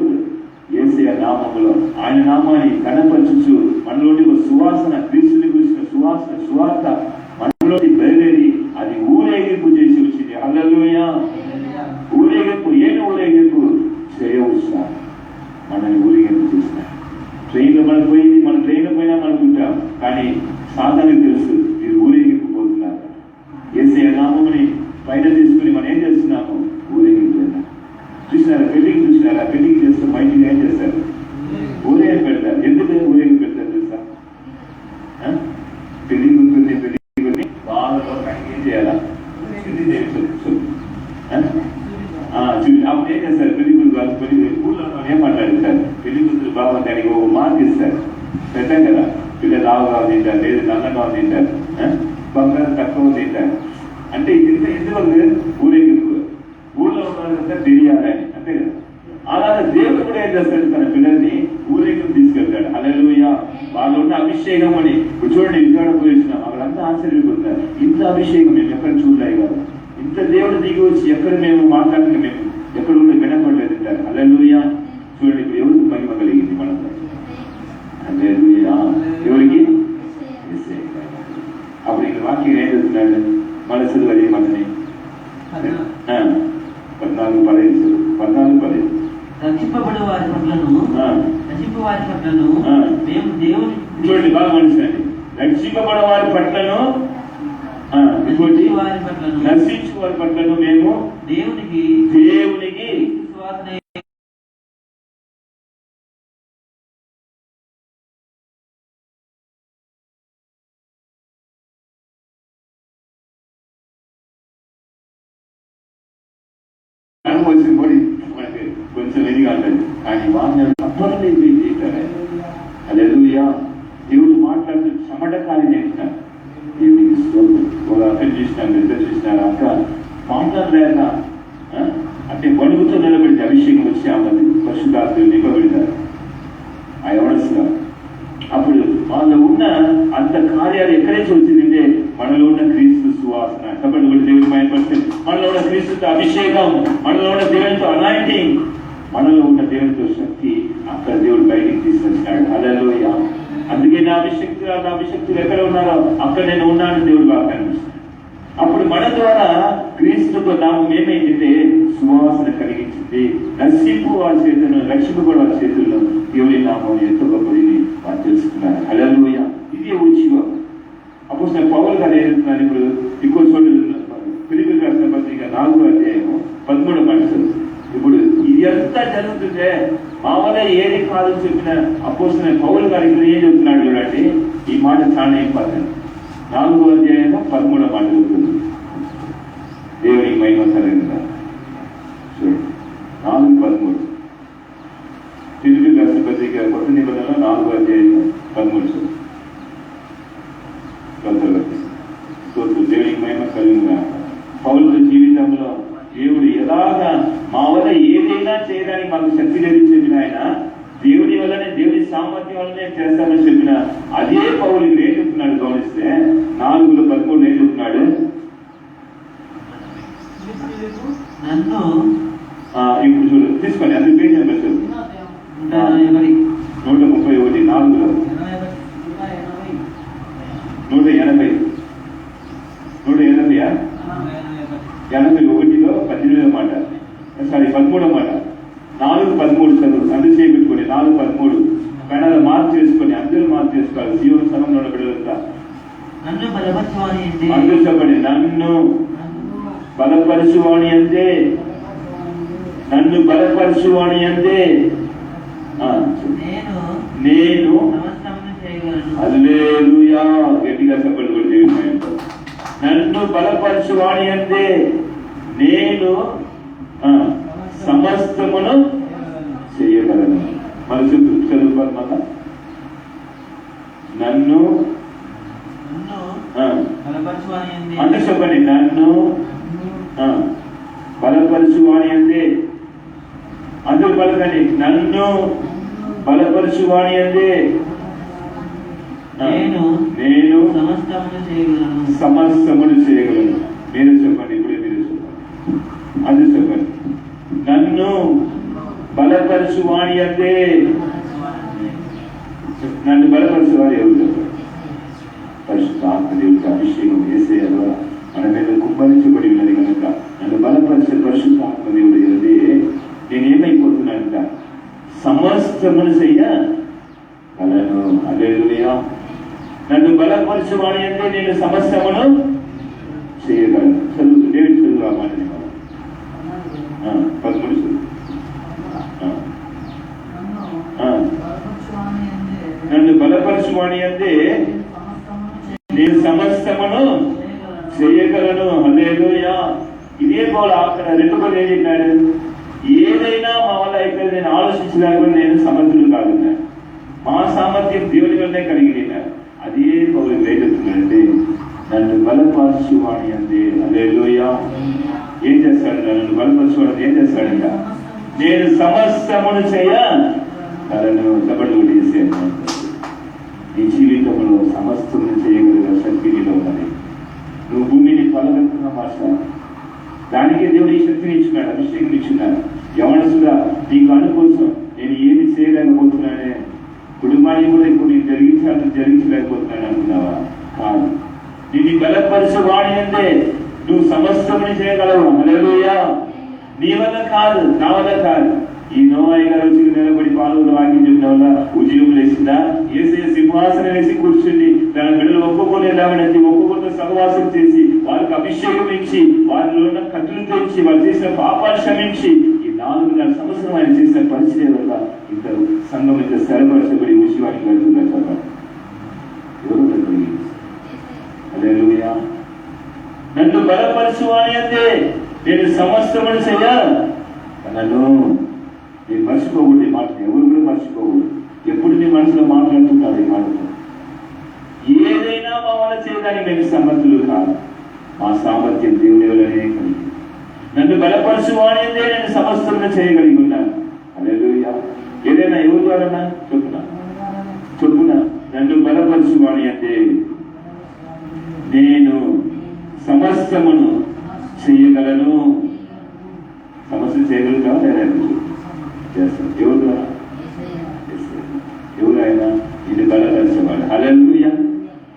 యేసయ్య నామములో ఆయన నామాన్ని కనపరచుచు మనలోని ఒక సువాసన, క్రీస్తుని గురించిన సువార్త మనలోని బయలుదేరి అది ఊరేగింపు చేసి వచ్చింది. హల్లెలూయా. ఊరేగింపు. ఏమి ఊరేగింపు? జయ ఉత్సాహం మనల్ని ఊరేగింపు చేసినారు. ట్రైన్లో మనం పోయింది, మన ట్రైన్లో పోయినా అనుకుంటాం. కానీ సాధారణ తెలుసు మీరు ఊరేగింపు పోతున్నారు. యేసయ్య నామముని పైన తీసుకుని మనం ఏం చేస్తున్నాము? ఊరేగింపు చేద్దాం. చూసినారా? పెళ్లికి చూసినారా? పెళ్లికి చేస్తే మా ఇంటికి ఏం చేస్తారు? ఊరేగింపు పెడతారు. ఎందుకు ఊరేగింపు పెడతారు తెలుసా? పెళ్లి బాగా ఏం చేయాలా? సన్నగా తింటారు, బంగారం తక్కువ తింటారు. అంటే ఇది ఎందుకు ఊరేగింపు, ఊళ్ళో ఉన్నదంతా తెలియాలని, అంతే కదా. అలాగే దేవుడు కూడా ఏం చేస్తాడు, తన పిల్లల్ని ఊరేగింపు తీసుకెళ్తాడు. హల్లెలూయా. వాళ్ళు ఉన్న అభిషేకం అని ఇప్పుడు చూడండి, విజయవాడ పోయిస్తున్నాం, వాళ్ళంతా ఆశ్చర్యపోతారు. ఇంత అభిషేకం మేము ఎక్కడ చూడలేదు కదా, ఇంత దేవుడు దిగి వచ్చి ఎక్కడ మేము మాట్లాడిన మేము ఎక్కడ ఉండే వినపడలేదు అంటారు. హల్లెలూయా. చూడండి, ఇప్పుడు ఎవరికి మహిమ కలిగింది మనకు? హల్లెలూయా. ఎవరికి? అప్పుడు ఇక్కడ వాక్యం ఏం చెప్తున్నాడు? మనసులు అది మనని 14:15 రక్షింపబడే వారి పట్లను మేము దేవుని చూడండి, బాగా మనిషిండి. రక్షింపబడే వారి పట్లను నశించు వారి పట్లను మేము దేవునికి అనుభవించిన కూడా మనకి కొంచెం ఇదిగా ఉంటుంది. కానీ వాళ్ళు అప్పటికే చేశారు. హల్లెలూయా. దేవుడు మాట్లాడుతూ సమటకాలి చేసినారు. దేవుడికి ఒక అక్కలు చూసినారు, ఇద్దరు చూసినారు. అక్క మాట్లాడలేక అంటే వణుకుతో నిలబెట్టి అభిషేకం వచ్చి ఆమె పరిశుద్ధాత్మలు నింపబెడతారు ఆ యవనస్తుగా. అప్పుడు వాళ్ళు ఉన్న అంత కార్యాలు ఎక్కడే వచ్చిందంటే మనలో ఉన్న క్రీస్తు సువాసన. కాబట్టి కూడా దేవుడి మైపడితే మనలో ఉన్న క్రీస్తుతో అభిషేకం, మనలో ఉన్న దేవునితో అనాయింటింగ్, మనలో ఉన్న దేవునితో శక్తి అక్కడ దేవుడు బయటికి తీసుకొచ్చినాడు. హల్లెలూయా. అందుకే నా అభిషక్తులు ఎక్కడ ఉన్నారో అక్కడ నేను ఉన్నాను దేవుడు బాగా కనిపిస్తున్నాడు. అప్పుడు మన ద్వారా క్రీస్తుతో నామం ఏమైందంటే సువాసన కలిగించింది. నశింపు వారి చేతుల్లో, రక్షింపు కూడా వారి చేతుల్లో దేవుడి నామం ఎంతో గొప్పది వారు తెలుసుకున్నారు. హల్లెలూయా. ఇది ఉచితం. అప్పుడు పౌలు గారు ఏం చెప్తున్నారు? ఇప్పుడు ఇంకో చోటు ఫిలిప్పీయులకు రాసిన పత్రిక 4:13. ఇప్పుడు ఇది అంతా జరుగుతుంటే మామూలుగా ఏది కాదు చెప్పిన అపోస్తలుడైన పౌలు గారు ఇక్కడ ఏం చెప్తున్నాడు చూడండి. ఈ మాట చాలా ఇంపార్టెంట్. 4:13 జరుగుతుంది. దేవునికి మహిమ కలుగుతుందా? చూడండి, 4:13 ఫిలిప్పీయులకు రాసిన పత్రిక కొత్త నిబంధనలో 4:13. దేవునికి మహిమ కలిగిన పౌలు జీవితంలో దేవుడు ఎలాగా మా వల్ల ఏదైనా చేయడానికి మాకు శక్తి లేదు చెప్పిన ఆయన, దేవుని వల్లనే, దేవుని సామర్థ్యం వల్లనే చేస్తామని చెప్పిన అదే పౌలు ఏం చెప్తున్నాడు గమనిస్తే 4:13 ఏం చెప్తున్నాడు? ఇప్పుడు చూడు, తీసుకోండి, అందుకు ఏం చెప్పారు? 131 4లో 180 18వ మాట, సారీ 13వ మాట. 4:13 చదువు, అందుకు చేపెట్టుకోండి. 4:13 పెనాలు మార్పు చేసుకొని అందరూ మార్పు చేసుకోవాలి. జీవన స్థలంలో బిడ్డలంతా నన్ను బలపరచువాని అంటే, అందరూ చెప్పండి, నన్ను బలపరచువాని అంటే, నన్ను బలపరచువాని అంటే నేను హల్లెలూయా. గట్టిగా చెప్పండి కూడా దేవుని. నన్ను బలపరచువాని అంటే నేను సమస్తమును చేయగలను. మనసు చదువుకోవాలి మళ్ళా. నన్ను అంటే చెప్పండి, నన్ను బలపరచువాని అంటే, అందరూ పలకండి, నన్ను బలపరచువాని అంటే నేను సమస్తమును చేయగలను. మీరు చెప్పండి, ఇప్పుడే మీరు చెప్పండి, అది చెప్పండి. నన్ను బలపరచువాని అంటే, నన్ను బలపరచువాని ఎవరు చెప్పండి? పరిశుద్ధాత్మ దేవుడికి అభిషేకం యేసయ్య ద్వారా మన మీద కుమ్మరించబడి ఉన్నది కనుక నన్ను బలపరిచే పరిశుద్ధాత్మ దేవుడు అంటే నేనేమైపోతున్నానంట? సమస్తమును చెయ్యగలను. హల్లెలూయా. నన్ను బలపరచువాని అంటే నేను సమస్తమును చేయగలను. చదువు, దేవుడి చదువు ఆ మాట 13 చదువు. నన్ను బలపరచువాని అంటే నేను సమస్తమును చేయగలను. హల్లెలూయా. ఇదే పౌలు అక్కడ 2 ఏం చెప్పాడు? ఏదైనా మా వల్ల అయితే నేను ఆలోచించలేకపోతే నేను సమర్థుడు కాదు. మా సామర్థ్యం దేవుని వల్లనే కలిగి. అదే పౌలు వేడుతున్నాడంటే నన్ను బలపరచువాని అంతే. హల్లెలూయా. ఏం చేస్తాడు? నన్ను బలపరచువాడు ఏం చేస్తాడంట? నేను సమస్తమును చేయ నన్ను తబడు చేసాను. నీ జీవితంలో సమస్తమును చేయగలిగిన శక్తి నీలో ఉన్నది. నువ్వు భూమిని ఫలవంతంగా మార్చాలి. దానికే దేవుడు ఈ శక్తిని ఇచ్చినాడు, అభిషేకం ఇచ్చినాడు. యవనసుడా, నీకు అనుకోసం నేను ఏమి చేయలేకపోతున్నానే, కుటుంబాన్ని కూడా ఇప్పుడు నేను జరిగించలేకపోతున్నాను అనుకున్నావా? కాదు. నిన్ను బలపరచువాని అంటే నువ్వు సమస్తముని చేయగలవు. హల్లెలూయా. నీ వల్ల కాదు, నా వల్ల కాదు. ఈ నోవాయి గారు వచ్చి నిలబడి పాలు వాక్యం చెప్పిన వల్ల ఉద్యోగం వేసిందా? యేసయ్య సింహాసనం వేసి కూర్చుండి తన బిడ్డలు ఒక్కొక్కరిలాగానంటే ఒక్కొక్కరితో సహవాసం చేసి వారికి అభిషేకం ఇచ్చి వారిలో ఉన్న కట్టులు తెచ్చి వారు చేసిన పాపాలు క్షమించి ఈ 4.5 సంవత్సరం ఆయన చేసిన పరిచయం వల్ల ఇద్దరు సంఘం ఇంత స్థిరపరచబడి ఉద్యోగానికి వెళ్తున్నారు. చెప్పండి, ఎవరు వెళ్తుంది? హల్లెలూయా. నన్ను బలపరచువాని అంటే నేను సమస్తమును చెయ్య నన్ను. నేను మర్చిపోకూడదు ఈ మాట, ఎవరు కూడా మర్చిపోకూడదు. ఎప్పుడు నీ మనసులో మాట్లాడుతున్నాడు ఈ మాటతో. ఏదైనా మా వల్ల చేయడానికి మేము సమర్థులు కాదు. మా సామర్థ్యం దేవుని వల్లనే కలిగి. నన్ను బలపరచువాని అంటే నేను సమస్తమును చేయగలిగి ఉన్నాను. హల్లెలూయా. ఏదైనా ఎవరి ద్వారా చెప్పున నన్ను బలపరచువాని అంటే నేను సమస్తమును చేయగలను. సమస్యలు చేయగలుగుతావా? లేదా? చేస్తాను. ఎవరు ద్వారా? ఎవరైనా నిన్ను బలపరిచేవాడు. హల్లెలూయా.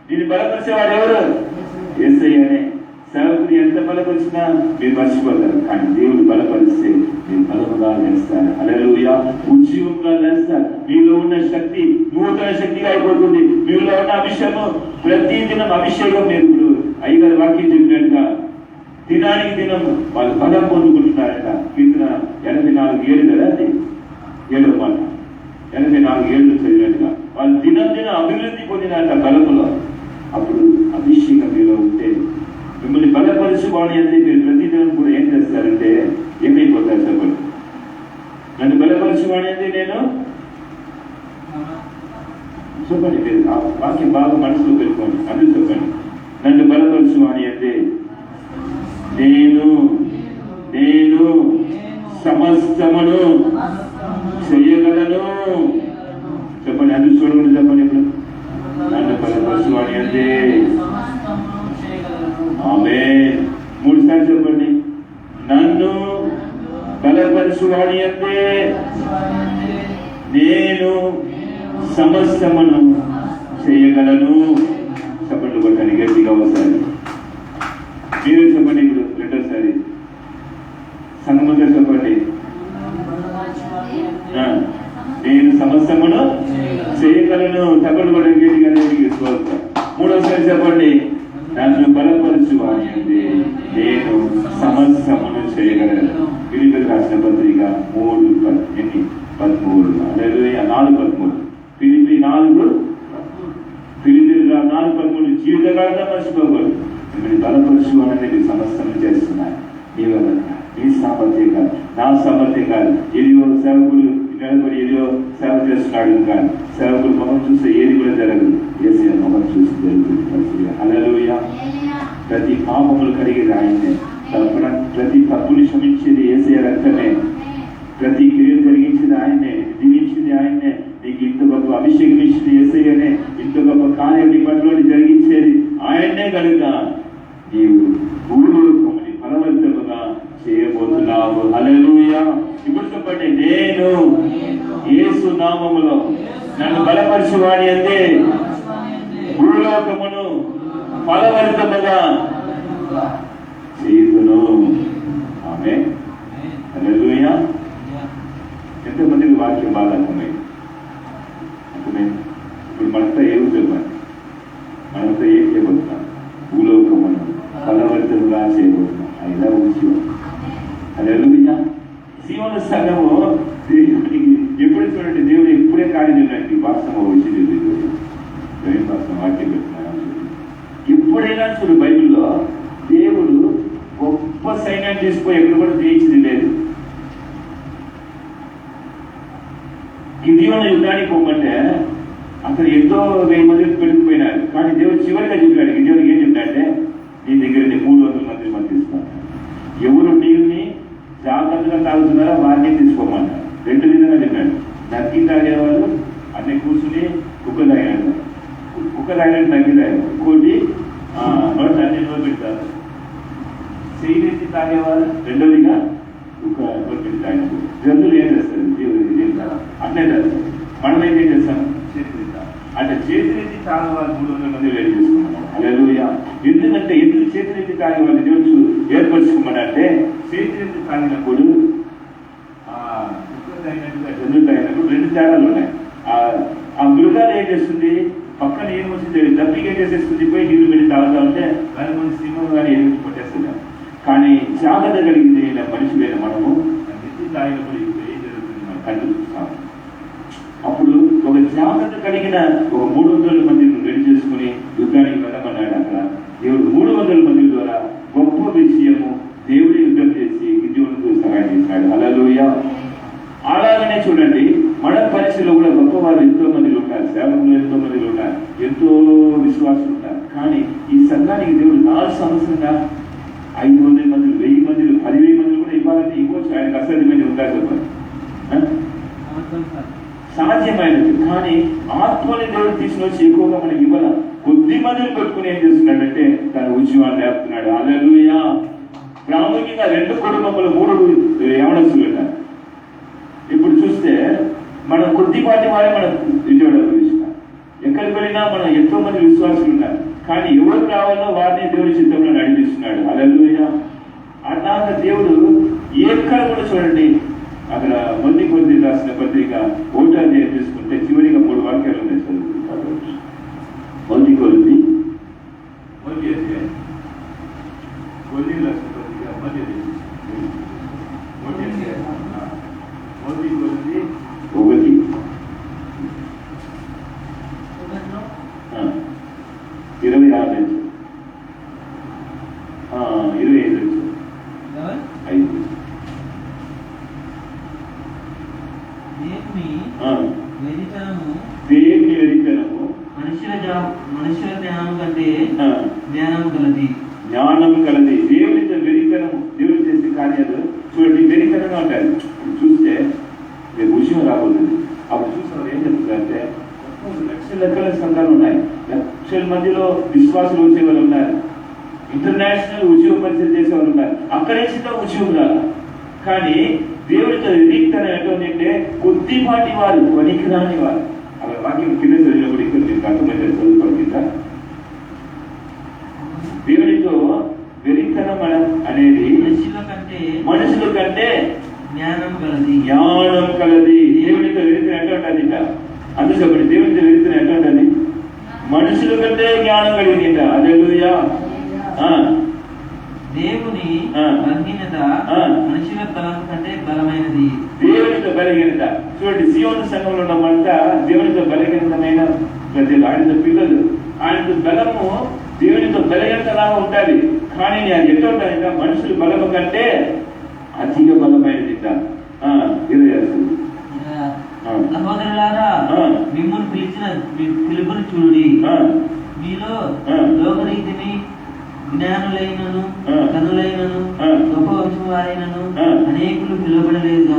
నిన్ను బలపరిచేవాడు ఎవరు? యేసయ్యనే. సేవకుడు ఎంత బలపరిచినా మీరు మర్చిపోతారు, కానీ దేవుడు బలపరిస్తే మీరు బలముగా లేస్తారు. హల్లెలూయా. ఉజ్జీవంగా లేస్తారు. మీలో ఉన్న శక్తి నూతన శక్తిగా అయిపోతుంది. మీలో ఉన్న అభిషేకం ప్రతి దినం అభిషేకం. మీరు ఇప్పుడు అయ్యగారి వాక్యం చెప్పినట్టుగా దినానికి దినం వాళ్ళు బలం పొందుకుంటున్నారట. కీర్తన 84:7 కదా, అది 7వ మాట. 84:7 చదివినట్టుగా వాళ్ళు దినం అభివృద్ధి పొందినట బలములో. అప్పుడు అభిషేకం మీలో ఉంటే మిమ్మల్ని బలపరచుకోవాలి అంటే మీరు ప్రతి దినం కూడా ఏం చేస్తారంటే ఏమైపోతారు? చెప్పండి. నన్ను బలపరచుకోవాలి అంటే నేను చెప్పండి, మీరు ఆ వాక్యం బాగా మనసులో పెట్టుకోండి. అందుకు చెప్పండి, నన్ను బలపరచుకోవాలి అంటే నేను సమస్తమును చేయగలను. చెప్పండి, అందుకు చూడకుండా చెప్పండి. ఇప్పుడు నన్ను బలపరచుకోవాలి అంటే ఆమేన్. 3 సార్లు చెప్పండి. నన్ను బలపరచువాని అంటే నేను సమస్తమును చేయగలను. చెప్పండి కొట్టండి గట్టిగా ఒకసారి. మీరే చెప్పండి. ఇప్పుడు రెండోసారి సంగమంగా చెప్పండి. నేను సమస్తమును చేయగలను. చెప్పండి కొట్టండి గట్టిగా తీసుకోవచ్చు. 3వసారి చెప్పండి. నన్ను బలపరచువాని అంటే నేను సమస్తమును చేయగలను. ఫిలిప్పీయులకు రాసిన పత్రిక 3:13. హల్లెలూయా. 4:13. ఫిలిప్పీ 4:13 జీవితకాలంలో మర్చిపోకూడదు. మిమ్మల్ని బలపరచువానంటే మీరు సమస్తమును చేస్తున్నారు. నీ వల్ల నీ సామర్థ్యం కాదు, నా సామర్థ్యం కాదు. ఏదో సేవకులు నిలబడి ఏదో సేవ చేస్తున్నాడు కాదు. సేవకులు ముఖం చూస్తే ఏది కూడా జరగదు. యేసయ్య ముఖం చూసి జరుగుతుంది. హల్లెలూయా. ప్రతి పాపములు కడిగేది ఆయనే. ప్రతి తప్పుని క్షమించేది యేసయ్య రక్తమే. ప్రతి క్రియలు జరిగించేది ఆయనే, దీవించింది ఆయనే. నీకు ఇంత గొప్ప అభిషేకం ఇచ్చింది యేసయ్యనే. ఇంత గొప్ప కార్యం నీ పట్ల జరిగించేది ఆయనే కనుక నీవు భూలోకముని ఫలవంతముగా చేయబోతున్నావు. హల్లెలూయా. ఇప్పుడు చెప్పండి, నేను యేసు నామములో నన్ను బలపరచువాని అంటే భూలోకమును ఫలవంతముగా చేయుదును. ఆమేన్. హల్లెలూయా. ఎంతమందికి వాక్యం బాగా అర్థమైంది? ఇప్పుడు మనతో ఏమి చెప్పండి, మనతో ఏం చేయబోతున్నాం? భూలోకమును ఫలవంతముగా చేయబోతున్నాం. అయినా ఉద్యోగం. హల్లెలూయా. సీయోను సంఘము ఎప్పుడు చూడండి, దేవుడు ఎప్పుడే కార్యం చేయడానికి వాస్తవం విషయం వాస్తవం వాక్యం పెడుతున్నాను. ఎప్పుడైనా చూడు బైబిల్లో దేవుడు గొప్ప సైన్యాన్ని తీసుకుపోయి ఎక్కడ కూడా జయించింది లేదు. గిద్యోను యుద్ధానికి పోమంటే అతను ఎంతో 1000 మందికి పెరిగిపోయినారు. కానీ దేవుడు చివరిగా చెప్పాడు, దేవుడికి ఏం చెప్పాడంటే నీ దగ్గర 300 మందిని పంపిస్తాను. ఎవరు నీళ్ళని జాగ్రత్తగా తాగుతున్నారో వారిని తీసుకోమన్నారు. 2 విధంగా చెప్పాడు. నక్కి తాగేవాళ్ళు అన్నీ కూర్చుని కుక్క తాగినాడు, కుక్క తాగినట్టు నక్కి తాగారు. ఇంకోటి నోట్ అన్ని నోట్ పెడతారు. చేయలేసి తాగేవాళ్ళు రెండోదిగా కుక్క నోట్ పెట్టి తాగినప్పుడు జంతువులు ఏం చేస్తారు? దేవుడు అట్లే చేస్తారు. మనం ఏం చేస్తాం? అంటే చేతులెత్తి తాగే వాళ్ళు 300 మంది రెడీ చేసుకున్నాం. హల్లెలూయా. ఎందుకంటే ఎందుకు చేతులెత్తి తాగే వాళ్ళు దేవుడు ఏర్పరచుకోమనంటే చేతులెత్తి తాగినప్పుడు కుక్క తాగినట్టుగా జంతువులు తాగినప్పుడు 2 తేడాలు ఉన్నాయి. ఆ మృగాలు ఏం చేస్తుంది? పక్కన ఏం వచ్చింది దప్పికి ఏం చేసేస్తుంది? పోయి నీళ్ళు పెట్టి తాగుతా ఉంటే దాని మంది సింహం కానీ ఏమి కొట్టేస్తుంది. కానీ జాగ్రత్త కలిగింది మనిషిలైన మనము ఎత్తి తాగినప్పుడు ఏం జరుగుతుంది? మనం కళ్ళు చూస్తాం. అప్పుడు ఒక జాగ్రత్త కలిగిన ఒక 300 మందిని రెడీ చేసుకుని యుద్ధానికి వెళ్ళమన్నాడు. అక్కడ దేవుడు 300 మంది ద్వారా గొప్ప విషయము దేవుడి యుద్ధం చేసి గిద్యోనుకు సహాయం చేశాడు. హల్లెలూయా. అలాగనే చూడండి, మన పరిస్థితిలో కూడా గొప్పవారు ఎంతో మందిలు ఉన్నారు, సేవకులు ఎంతో మందిలు ఉన్నారు, ఎంతో విశ్వాసులు ఉన్నారు. కానీ ఈ సంఘానికి దేవుడు 4 సంవత్సరంగా 500 మంది, 1000 మంది, 10,000 మంది కూడా ఇవ్వాలంటే ఇవ్వచ్చు. ఆయనకు అసాధ్యమైన ఉంటారు చెప్పండి, సాధ్యమైనది. కానీ ఆత్మని దేవుడు తీసుకొచ్చి ఎక్కువగా మనకి ఇవ్వాల. కొద్ది మందిని పెట్టుకుని ఏం చేస్తున్నాడంటే తన ఉద్యమాన్ని నేర్పుతున్నాడు. హల్లెలూయా. ప్రాముఖ్యంగా 2 కుటుంబములు 3 యవనస్తులు ఉన్నారు. ఇప్పుడు చూస్తే మనం కొద్దిపాటి వారే మనం విజయవాడ ప్రవేశిస్తాం. ఎక్కడికి వెళ్ళినా మనం ఎంతో మంది విశ్వాసులు ఉన్నారు. కానీ ఎవరు రావాలో వారిని దేవుడి చిత్తంలో నడిపిస్తున్నాడు. హల్లెలూయా. అన్నాక దేవుడు ఎక్కడ కూడా చూడండి, అక్కడ కొద్ది రాసిన పత్రిక 1వ అధ్యాయం తీసుకుంటే చివరిగా 3 వాక్యాలు ఉన్నాయి. చదువుకుంటారు. కొద్ది రాసిన పత్రిక 1 26 25 దేవుని వెరితనము మనుషుల జ్ఞానం కంటే జ్ఞానం కలది. దేవునితో వెరితనము, దేవుడు చేసే కార్యాలు చూడండి వెరితనంగా ఉంటాయి. చూస్తే మీరు విషయం రాబోతుంది. అప్పుడు చూసిన ఏం చెప్తుందంటే లక్షల సంఘాలు ఉన్నాయి, లక్షల మందిలో విశ్వాసులు వచ్చే వాళ్ళు ఉన్నారు, ఇంటర్నేషనల్ ఉద్యోగ పరిచయం చేసే వాళ్ళు ఉన్నారు. అక్కడే చిన్న ఉద్యోగం రాదు. కానీ దేవుడితో వెరితనం ఏంటంటే కొద్దిపాటి వారు, పనికిరాని వారు. అక్కడ వాక్యం కింద చదివినప్పుడు ఇక్కడ మీకు అర్థమైతే చదువుకోవాలి. కింద దేవుడితో వెరితనం అనేది మనుషుల కంటే జ్ఞానం కలది. దేవుడితో వెరితనం ఎట్లా ఉంటుంది? ఇంకా అందుకు చెప్పండి, దేవుడితో వెరితనం ఎట్లా ఉంటుంది? మనుషుల కంటే జ్ఞానం కలిగింది. హల్లెలూయా. దేవుని బలహీనత మనుషుల బలం కంటే బలమైనది. దేవునితో బలహీనత చూడండి, సీయోను సంఘంలో ఉన్నమంతా దేవునితో బలహీనమైన ప్రజలు, ఆయనతో పిల్లలు. ఆయనతో బలము దేవునితో బలహీనత లాగా ఉంటుంది. కానీ అది ఎట్లా ఉంటుంది? మనుషుల బలము కంటే అధిక బలమైనది. సహోదరులారా, మిమ్మల్ని పిలిచిన పిలుపుని చూడుడి. మీలో లోకరీతిని జ్ఞానులైనను కనులైనను గొప్ప వంశం వారైనను అనేకులు పిలువబడలేదు.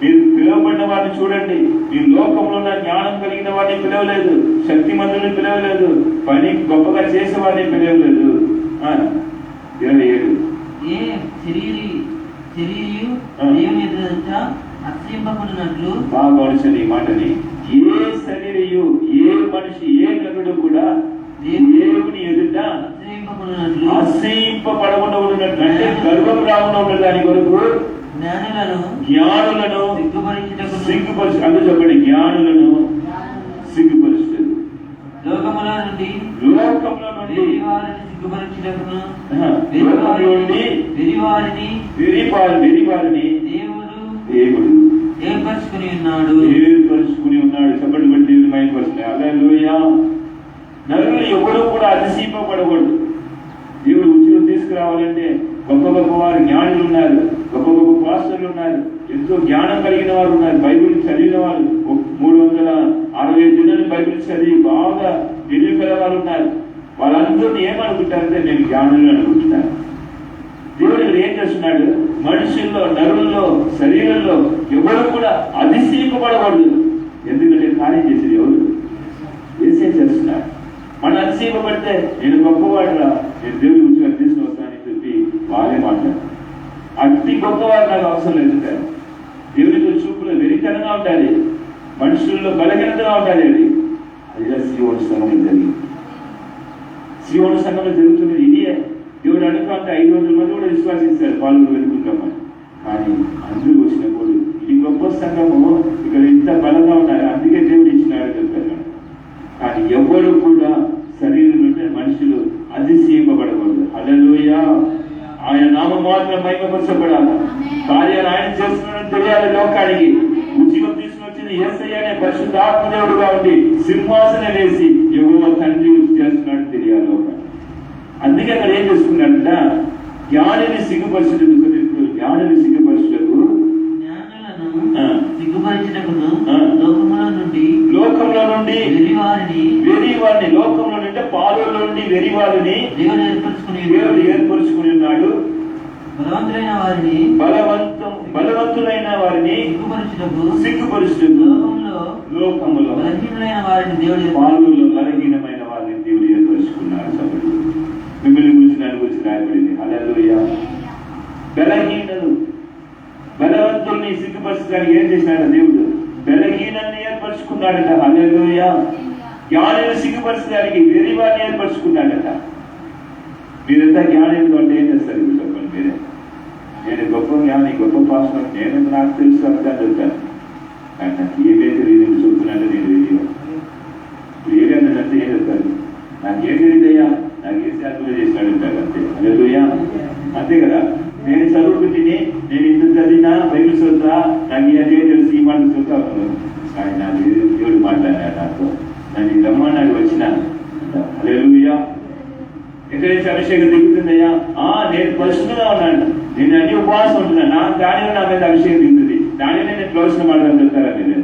మీరు పిలువబడిన వారిని చూడండి. మీ లోకంలో ఉన్న జ్ఞానం కలిగిన వారిని పిలవలేదు, శక్తిమంతుని పిలవలేదు, పని గొప్పగా చేసే వారిని పిలవలేదు. 27 ఏ శరీరియు దేవుని ఎదుట అతిశయింపబడినట్లు. బాగా గమనించండి ఈ మాటని. ఏ శరీరియు, ఏ మనిషి, ఏ నరుడు కూడా దేవుని ఎదుట అసహింపబడకుండా ఉన్నట్లు, అంటే గర్వం రాకుండా ఉన్న దాని కొరకు జ్ఞానులను సిగ్గుపరుచు. అందుకు చెప్పండి, జ్ఞానులను సిగ్గుపరుస్తుంది. లోకములో నుండి వెరివారిని దేవుడు ఏర్పరచుకుని ఉన్నాడు. చెప్పండి, బట్టి దేవుని మైపరుస్తుంది. హల్లెలూయా. నలుగురు ఎవరు కూడా అతిశయింపబడకూడదు. దేవుడు ఉద్యోగం తీసుకురావాలంటే గొప్ప గొప్ప వారు జ్ఞానులు ఉన్నారు, గొప్ప గొప్ప పాస్టర్లు ఉన్నారు, ఎంతో జ్ఞానం కలిగిన వారు ఉన్నారు. బైబిల్ చదివిన వారు 365 దినాలు బైబిల్ చదివి బాగా తెలియగల వారు ఉన్నారు. వాళ్ళందరినీ ఏమనుకుంటారంటే నేను జ్ఞానులు అనుకుంటున్నాను. దేవుడు ఇక్కడ ఏం చేస్తున్నాడు? మనుషుల్లో, నరుల్లో, శరీరంలో ఎవరు కూడా అతిశయింపబడకూడదు. ఎందుకంటే కార్యం చేసేది ఎవరు? ఏసే చేస్తున్నాడు. మనం అతిశయింపబడితే నేను గొప్పవాడురా, నేను దేవుడి గురించి తీసుకుని వస్తానని చెప్పి వాళ్ళే మాట్లాడారు. అతి గొప్పవారు నాకు అవసరం లేదు. దేవుడితో చూపులో వెరితనంగా ఉండాలి, మనుషుల్లో బలహీనతగా ఉండాలి. అది శ్రీవోడు సంఘంలో జరిగింది. శ్రీవోడు సంఘంలో జరుగుతున్నది ఇదే. దేవుడు అనుకుంటే 500 మంది కూడా విశ్వాసిస్తారు వాళ్ళు వెతుకుంటామని. కానీ అందరూ వచ్చినప్పుడు ఇది గొప్ప సంఘము, ఇక్కడ ఇంత బలంగా ఉన్నారు, అందుకే దేవుడు ఇచ్చినాడు చెప్తారు. కానీ ఎవరు కూడా శరీరం ఉంటే మనుషులు అతిశయింపబడకూడదు. హల్లెలూయా. ఆయన నామం మాత్రం మహిమపరచబడాలి. కార్యాలు ఆయన చేస్తున్నాడని తెలియాలి లోకానికి. ఉద్యోగం తీసుకుని వచ్చిన యేసయ్య అనే పరిశుద్ధ ఆత్మదేవుడుగా ఉండి సింహాసనం వేసి యెహోవా తండ్రి చేస్తున్నాడు తెలియాలి లోకానికి. అందుకే అక్కడ ఏం చేసుకున్నాడంట? జ్ఞానిని సిగ్గుపరచుటకు, జ్ఞానిని సిగ్గుపరచుటకు, లోకంలో నుండి వెరివారిని, లోకంలో నుండి పాలులో నుండి వెరివారిని దేవుడు ఏర్పరచుకుని ఉన్నాడు. బలవంతులైన వారిని సిగ్గుపరచుటకు, లోకములో పాలులో బలహీనమైన వారిని దేవుడు ఏర్పరచుకున్నాడు. సభ్యుడు మిమ్మల్ని గురించి నన్ను గురించి రాయబడింది. హల్లెలూయా. బలహీనలు బలవంతుల్ని సిగ్గుపరచడానికి ఏం చేశాడు దేవుడు? బలహీనాన్ని ఏర్పరచుకున్నాడట. హల్లెలూయా. జ్ఞానిని సిగ్గుపరచడానికి వెరివారిని ఏర్పరచుకున్నాడట. మీరంతా జ్ఞానం అంటే ఏం చేస్తారు చెప్పండి మీరే? నేను గొప్ప జ్ఞాని, గొప్ప పాస్టర్, నేను నాకు తెలుసు అర్థాన్ని చెప్తాను. కానీ నాకు ఏదైతే తెలియదు చెప్తున్నాడో నేను తెలియదు. ఇప్పుడు ఏదైనాదంటే ఏం చెప్తాను? నాకు ఏం తెలియదయ్యా, నాకు ఏ శాఖలో చేసినాడు అంటారు అంతే. హల్లెలూయా. అంతే కదా. నేను చదువుకుంటుని, నేను ఇంత చదివినా, బైబిల్ చదువుతా, నాకు అదే తెలుసు, ఈ మాట చదువుతా ఉన్నాను. కానీ నాకు దేవుడు మాట్లాడినాడు నాతో, నన్ను రమ్మన్నాడు వచ్చిన. హల్లెలూయా. ఎక్కడ నుంచి అభిషేకం దిగుతుందయ్యా? నేను పరిశుద్ధంగా ఉన్నాను, నేను అన్ని ఉపవాసం ఉంటున్నాను, దానిలో నా మీద అభిషేకం దిగుతుంది, దానిలో నేను ప్రవచనం మాట్లాడని చెప్తారా మీరు?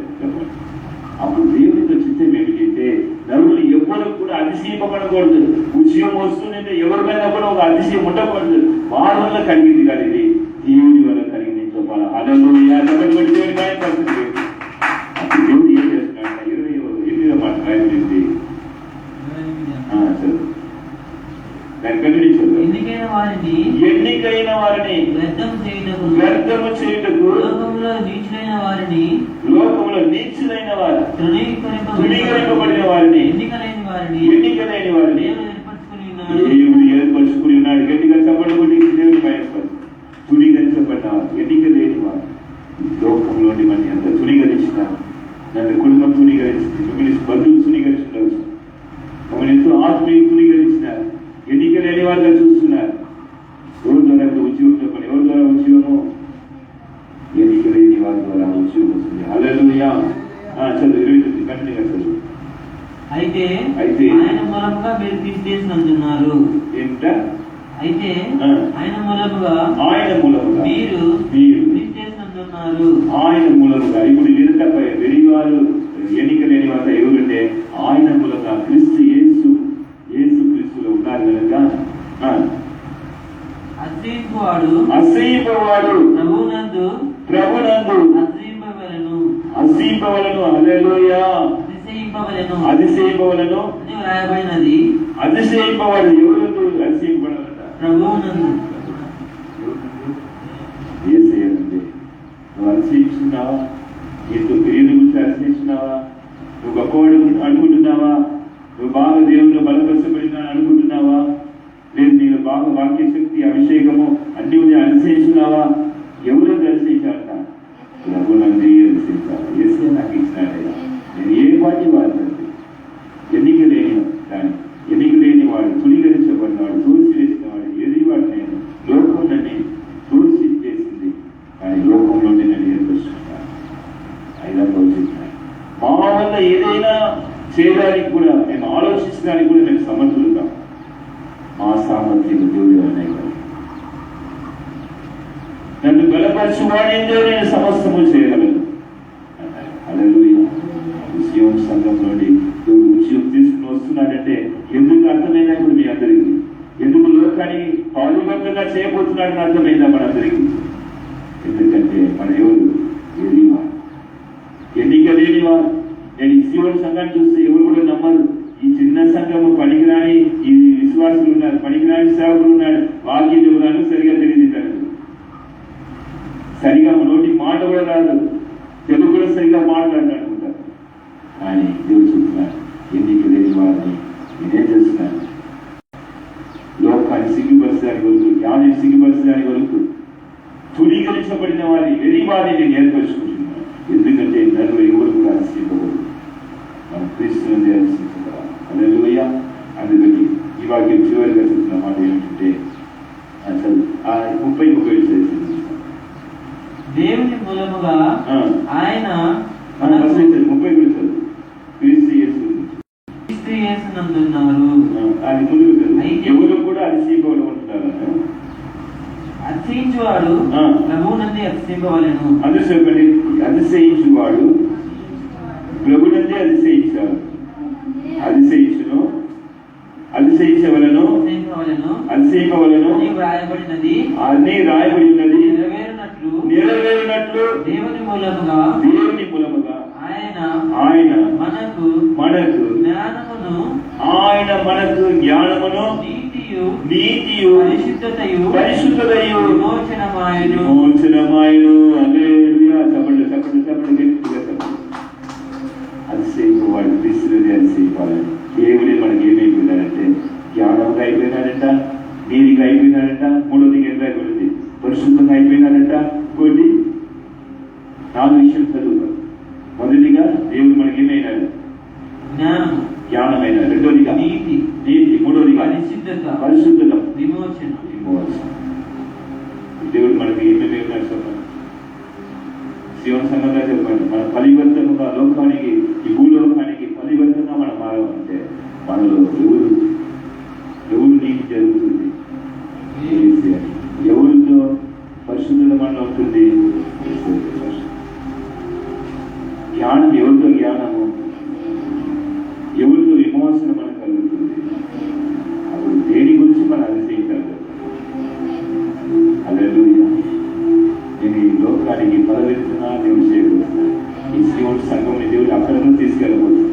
అప్పుడు దేవుడితో చిత్తం ఏమిటంటే నరులు ఎవరు కూడా అతిశయింపబడకూడదు. ఉద్యోగం వస్తుందంటే ఎవరి మీద కూడా ఒక అతిశయం ఉండకూడదు. వారి వల్ల కలిగింది కాదు, ఇది దేవుడి వల్ల కలిగింది చెప్పాలి. హల్లెలూయా. దేవుడి పరిస్థితి దేవుడు ఏం చేస్తున్నాడు? 28వ మాట రాయబడింది. ఎన్నికైన వారిని వ్యర్థము చేయుటకు, లోకములో నీచులైన వారు, తృణీకరింపబడిన వారిని, ఎన్నిక లేని వారిని దేవుడు ఏర్పరచుకుని ఉన్నాడు. గట్టిగా చెప్పబడి దేవుని బయటపడి తృణీకరించబడిన వారు, ఎన్నిక లేని వారు. లోకంలోని మనం ఎంత తృణీకరించినారు? నన్ను కుటుంబం తృణీకరించింది, మిమ్మల్ని బంధువులు తృణీకరించవచ్చు, మమ్మల్ని ఎంతో ఆత్మీయులు తృణీకరించినారు, ఎన్నిక లేని వారుగా చూస్తున్నారు. ఎవరి ద్వారా ఉద్యోగం చెప్పండి, ఎవరి ద్వారా ఉద్యోగము? ఎన్నిక లేని వారి ద్వారా ఉద్యోగం వస్తుంది. హల్లెలూయా. చదువు 29 కంటిన్యూగా చదువు. అయితే ఆయన మూలముగా మీరు తీసివేసినందున్నారు. ఏంట? అయితే ఆయన మూలముగా మీరు తీసివేసినందున్నారు. ఆయన మూలముగా. ఇప్పుడు ఎదుటపై వెరివారు, ఎన్నిక లేని వారు ఎవరంటే ఆయన మూలంగా క్రీస్తు యేసు క్రీస్తులో ఉన్నారు కనుక అసహ్యింపవాడు ప్రభునందు అసహ్యింపవలను. హల్లెలూయా. అతిశయింపవలను రాయబడినది. అతిశయింపవాడు ఎవరు? అతిశయింపడాలంట ప్రభువునందు. యేసయ్యనండి. నువ్వు అతిశయించున్నావా? నీతో క్రియల గురించి అతిశయించున్నావా? నువ్వు గొప్పవాడు అనుకుంటున్నావా? నువ్వు బాగా దేవుళ్ళు బలపరచబడినా అనుకుంటున్నావా? లేదు నీకు బాగా వాక్యశక్తి, అభిషేకము అన్ని ఉంది అతిశయించున్నావా? ఎవరు అతిశయించాలంట? ప్రభునంది అతిశయించాలి. యేసయ్య నాకు ఇచ్చినాడయ్యా, నేను ఏ పాటి వాడినండి. ఎన్నిక లేని కానీ ఎన్నిక లేని వాడు, తృణీకరించబడినవాడు, తోసివేసిన వాడు, ఎదివాడు నేను. లోకం నన్ను తోసి చేసింది, కానీ లోకంలోనే నన్ను ఏర్పరుచుకున్నాను. అయినా తోసిస్తున్నాను. మా వల్ల ఏదైనా చేయడానికి కూడా, నేను ఆలోచించడానికి కూడా నేను సమర్థులుగా. మా సామర్థ్యం దేవుడి వల్లనే కాదు. నన్ను బలపరచువాడేందో నేను సమస్తము చేయగలను అన్నారు. హల్లెలూయా. సీయోను సంఘంలోని దేవుడు విషయం తీసుకుని వస్తున్నాడంటే ఎందుకు అర్థమైనా ఇప్పుడు మీ అందరికీ, ఎందుకు లోకానికి పాలుబంధంగా చేయబోతున్నాడని అర్థమైందా మనందరికీ? ఎందుకంటే మన ఎవరు ఎదిగివారు, ఎన్నిక లేనివారు. నేను ఈ సీయోను సంఘాన్ని చూస్తే ఎవరు కూడా నమ్మరు. ఈ చిన్న సంఘము పనికిరాని ఈ విశ్వాసులు ఉన్నారు, పనికిరాని సేవకులు ఉన్నారు, వాక్యం ఉన్నాను సరిగా తెలియదు, సరిగా నోటి మాట కూడా రాదు, తెలుగు కూడా సరిగా మాట్లాడాలనుకుంటారు. కానీ దేవుడు చెప్తున్నాడు, ఎన్నిక లేని వారిని నేనేం చేస్తున్నాను? లోకాన్ని సిగ్గుపరచడానికి వరకు, జ్ఞానం సిగ్గుపరచడానికి వరకు తుడీకరించబడిన వారి వెరీ వారిని నేను ఏర్పరచుకుంటున్నాను. ఎందుకంటే నన్ను ఎవరు కూడా అతిశయింపకూడదు, మనం క్రీస్తుని అతిశయించగలరు. హల్లెలూయా. అందుకని ఈ వాక్యం చివరిగా చెప్తున్న మాట ఏమిటంటే అసలు 30 చేసింది. దేవుని మూలముగా ఆయన 30 క్రీస్తు యేసునందున్నారు. అది ముందుకు ఎవరు కూడా అతిశయింపవలెను ఉంటారు. అతిశయించువాడు ప్రభువునందే అతిశయింపవలెను. అది చెప్పండి, అతిశయించువాడు ప్రభువునందే అతిశయించాడు. అతిశయించును, అతిశయించవలను, అతిశయింపవలను అన్ని రాయబడి ఉన్నది. నెరవేరినట్లు దేవుని మూలముగా ఆయన మనకు జ్ఞానమును, ఆయన మనకు జ్ఞానమును, నీతియు పరిశుద్ధతయు విమోచనమాయను. హల్లెలూయా. చెప్పండి చెప్పండి చెప్పండి గట్టిగా చెప్పండి. అతిశయింపవాడు క్రీస్తుని అతిశయింపాలని దేవుడే మనకి ఏమైపోయినాడంటే జ్ఞానంగా అయిపోయినాడంట, నీతిగా అయిపోయినాడంట, మూడోది ఎంత అయిపోయింది, పరిశుద్ధంగా అయిపోయినాడంట. ఇంకోటి 4 విషయాలు చదువుతాం. మొదటిగా దేవుడు మనకి ఏమైనాడు? జ్ఞానమైన. రెండోదిగా నీతి. మూడోదిగా పరిశుద్ధత, విమోచన. దేవుడు మనకి ఏమేమి చెప్పండి. సీయోను సంఘంగా చెప్పండి, మన పరివర్తనగా లోకానికి, ఈ భూలోకానికి పరివర్తనగా మనం మారాలంటే మనలో ఎవరు నీతి జరుగుతుంది, ఎవరితో పరిశుద్ధత మనలో ఉంటుంది. జ్ఞానం ఎవరితో జ్ఞానము, ఎవరితో విమోచన మనకు కలుగుతుంది. అప్పుడు దేని గురించి మనం అతిశయించాలి. హల్లెలూయా. నేను ఈ లోకానికి పదవిస్తున్నా, దేవుడు చేయబోతున్నా. ఈ సీయోను సంఘంని దేవుడు అక్కడను తీసుకెళ్ళబోతున్నా.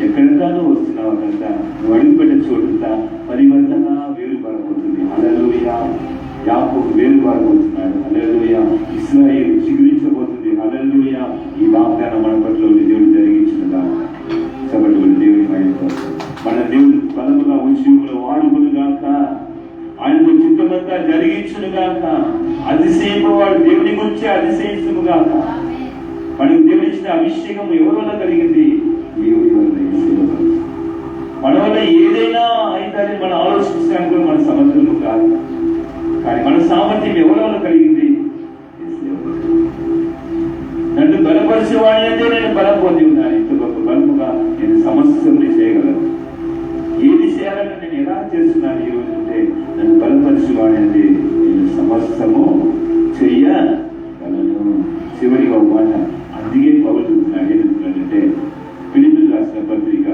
ఎక్కడంతానూ వస్తున్నావు, అక్కడంతా నువ్వు అడుగుపెట్టే చోటుతా పరివర్తన వేరుపడబోతుంది. హల్లెలూయా. యాకోబు వేరుపడబోతున్నాడు. హల్లెలూయా. ఇశ్రాయేలు చిగురించబోతుంది. హల్లెలూయా. ఈ వాగ్దానం మన పట్ల దేవుడు జరిగించినదా చెప్పబడి దేవుని మహిమ మన దేవుడు బలముగా ఉద్యోగులు వాడుకును గాక, ఆయనకు చిత్తమంతా జరిగించును గాక. అతిశయింపవాడు దేవుని గురించి అతిశయించును గాక. మనకు దేవుని ఇచ్చిన అభిషేకం ఎవరి వల్ల కలిగింది? దేవుడి వల్ల. మన వల్ల ఏదైనా అయితే మనం ఆలోచించడానికి మన సమర్థులు కాదు, కానీ మన సామర్థ్యం ఎవరి వల్ల కలిగింది? నన్ను బలపరిచేవాడి అంటే నేను బలం పొంది ఉన్నాను. ఇంత గొప్ప బలముగా నేను సమస్యని చేయగలను. ఏది చేయాలని నేను ఎలా చేస్తున్నాను ఈ రోజు అంటే నన్ను బలపరిచేవాడి అంటే నేను సమస్తము చెయ్యగలను. చివరిగా ఒక మాట, అందుకే పౌలు చెప్తున్నాడు. ఏం చెప్తున్నాడంటే ఫిలిప్పీయులకు రాసిన పత్రిక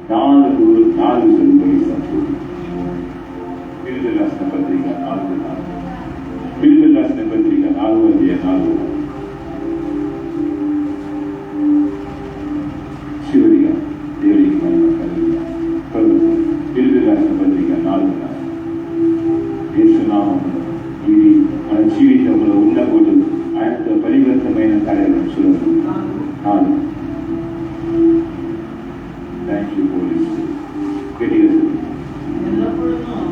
4 చదువుతాం. ఫిలిప్పీయులకు రాసిన పత్రిక 4. ఫిలిప్పీయులకు రాసిన పత్రిక 4 చివరిగా దేవుడికి మహిమ కలుగుతుంది. ఫిలిప్పీయులకు రాసిన పత్రిక 4. యేసునామములో ఇది మన జీవితంలో ఉండకూడదు. ఆయనతో పరివర్తమైన కార్యాలను చూడదు. 4. Thank you police. గట్టిగా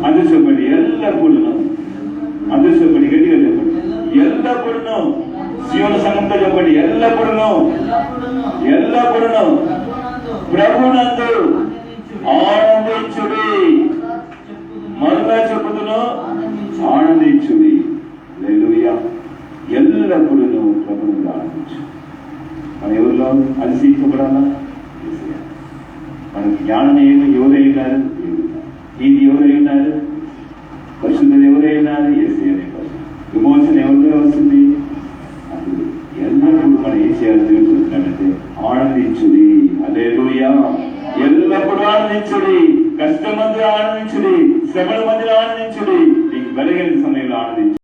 అందరూ చెప్పండి, ఎల్లప్పుడూ. అందరూ చెప్పండి, గట్టిగా చెప్పండి, ఎల్లప్పుడూ. సీయోను సంఘంతో చెప్పండి, ఎల్లప్పుడూ ప్రభునందు ఆనందించుడి. మరలా చెప్పుదును, ఆనందించుడి. హల్లెలూయా. ఎల్లప్పుడూ ప్రభువును ఆనందించు. మన ఎవరిలో అతిశయించబడాలా? మన జ్ఞానం ఎవరైనారు? నీతి ఎవరైనారు? పరిశుద్ధత ఎవరైనారు? యేసయ్య. విమోచన ఎవరిలో వస్తుంది? ఆనందించుడి. హల్లెలూయా. ఎల్లప్పుడూ ఆనందించుడి, కష్టమందు ఆనందించుడి, శ్రమల మధ్యలో ఆనందించుడి, నీకు వెలగని సమయంలో ఆనందించు.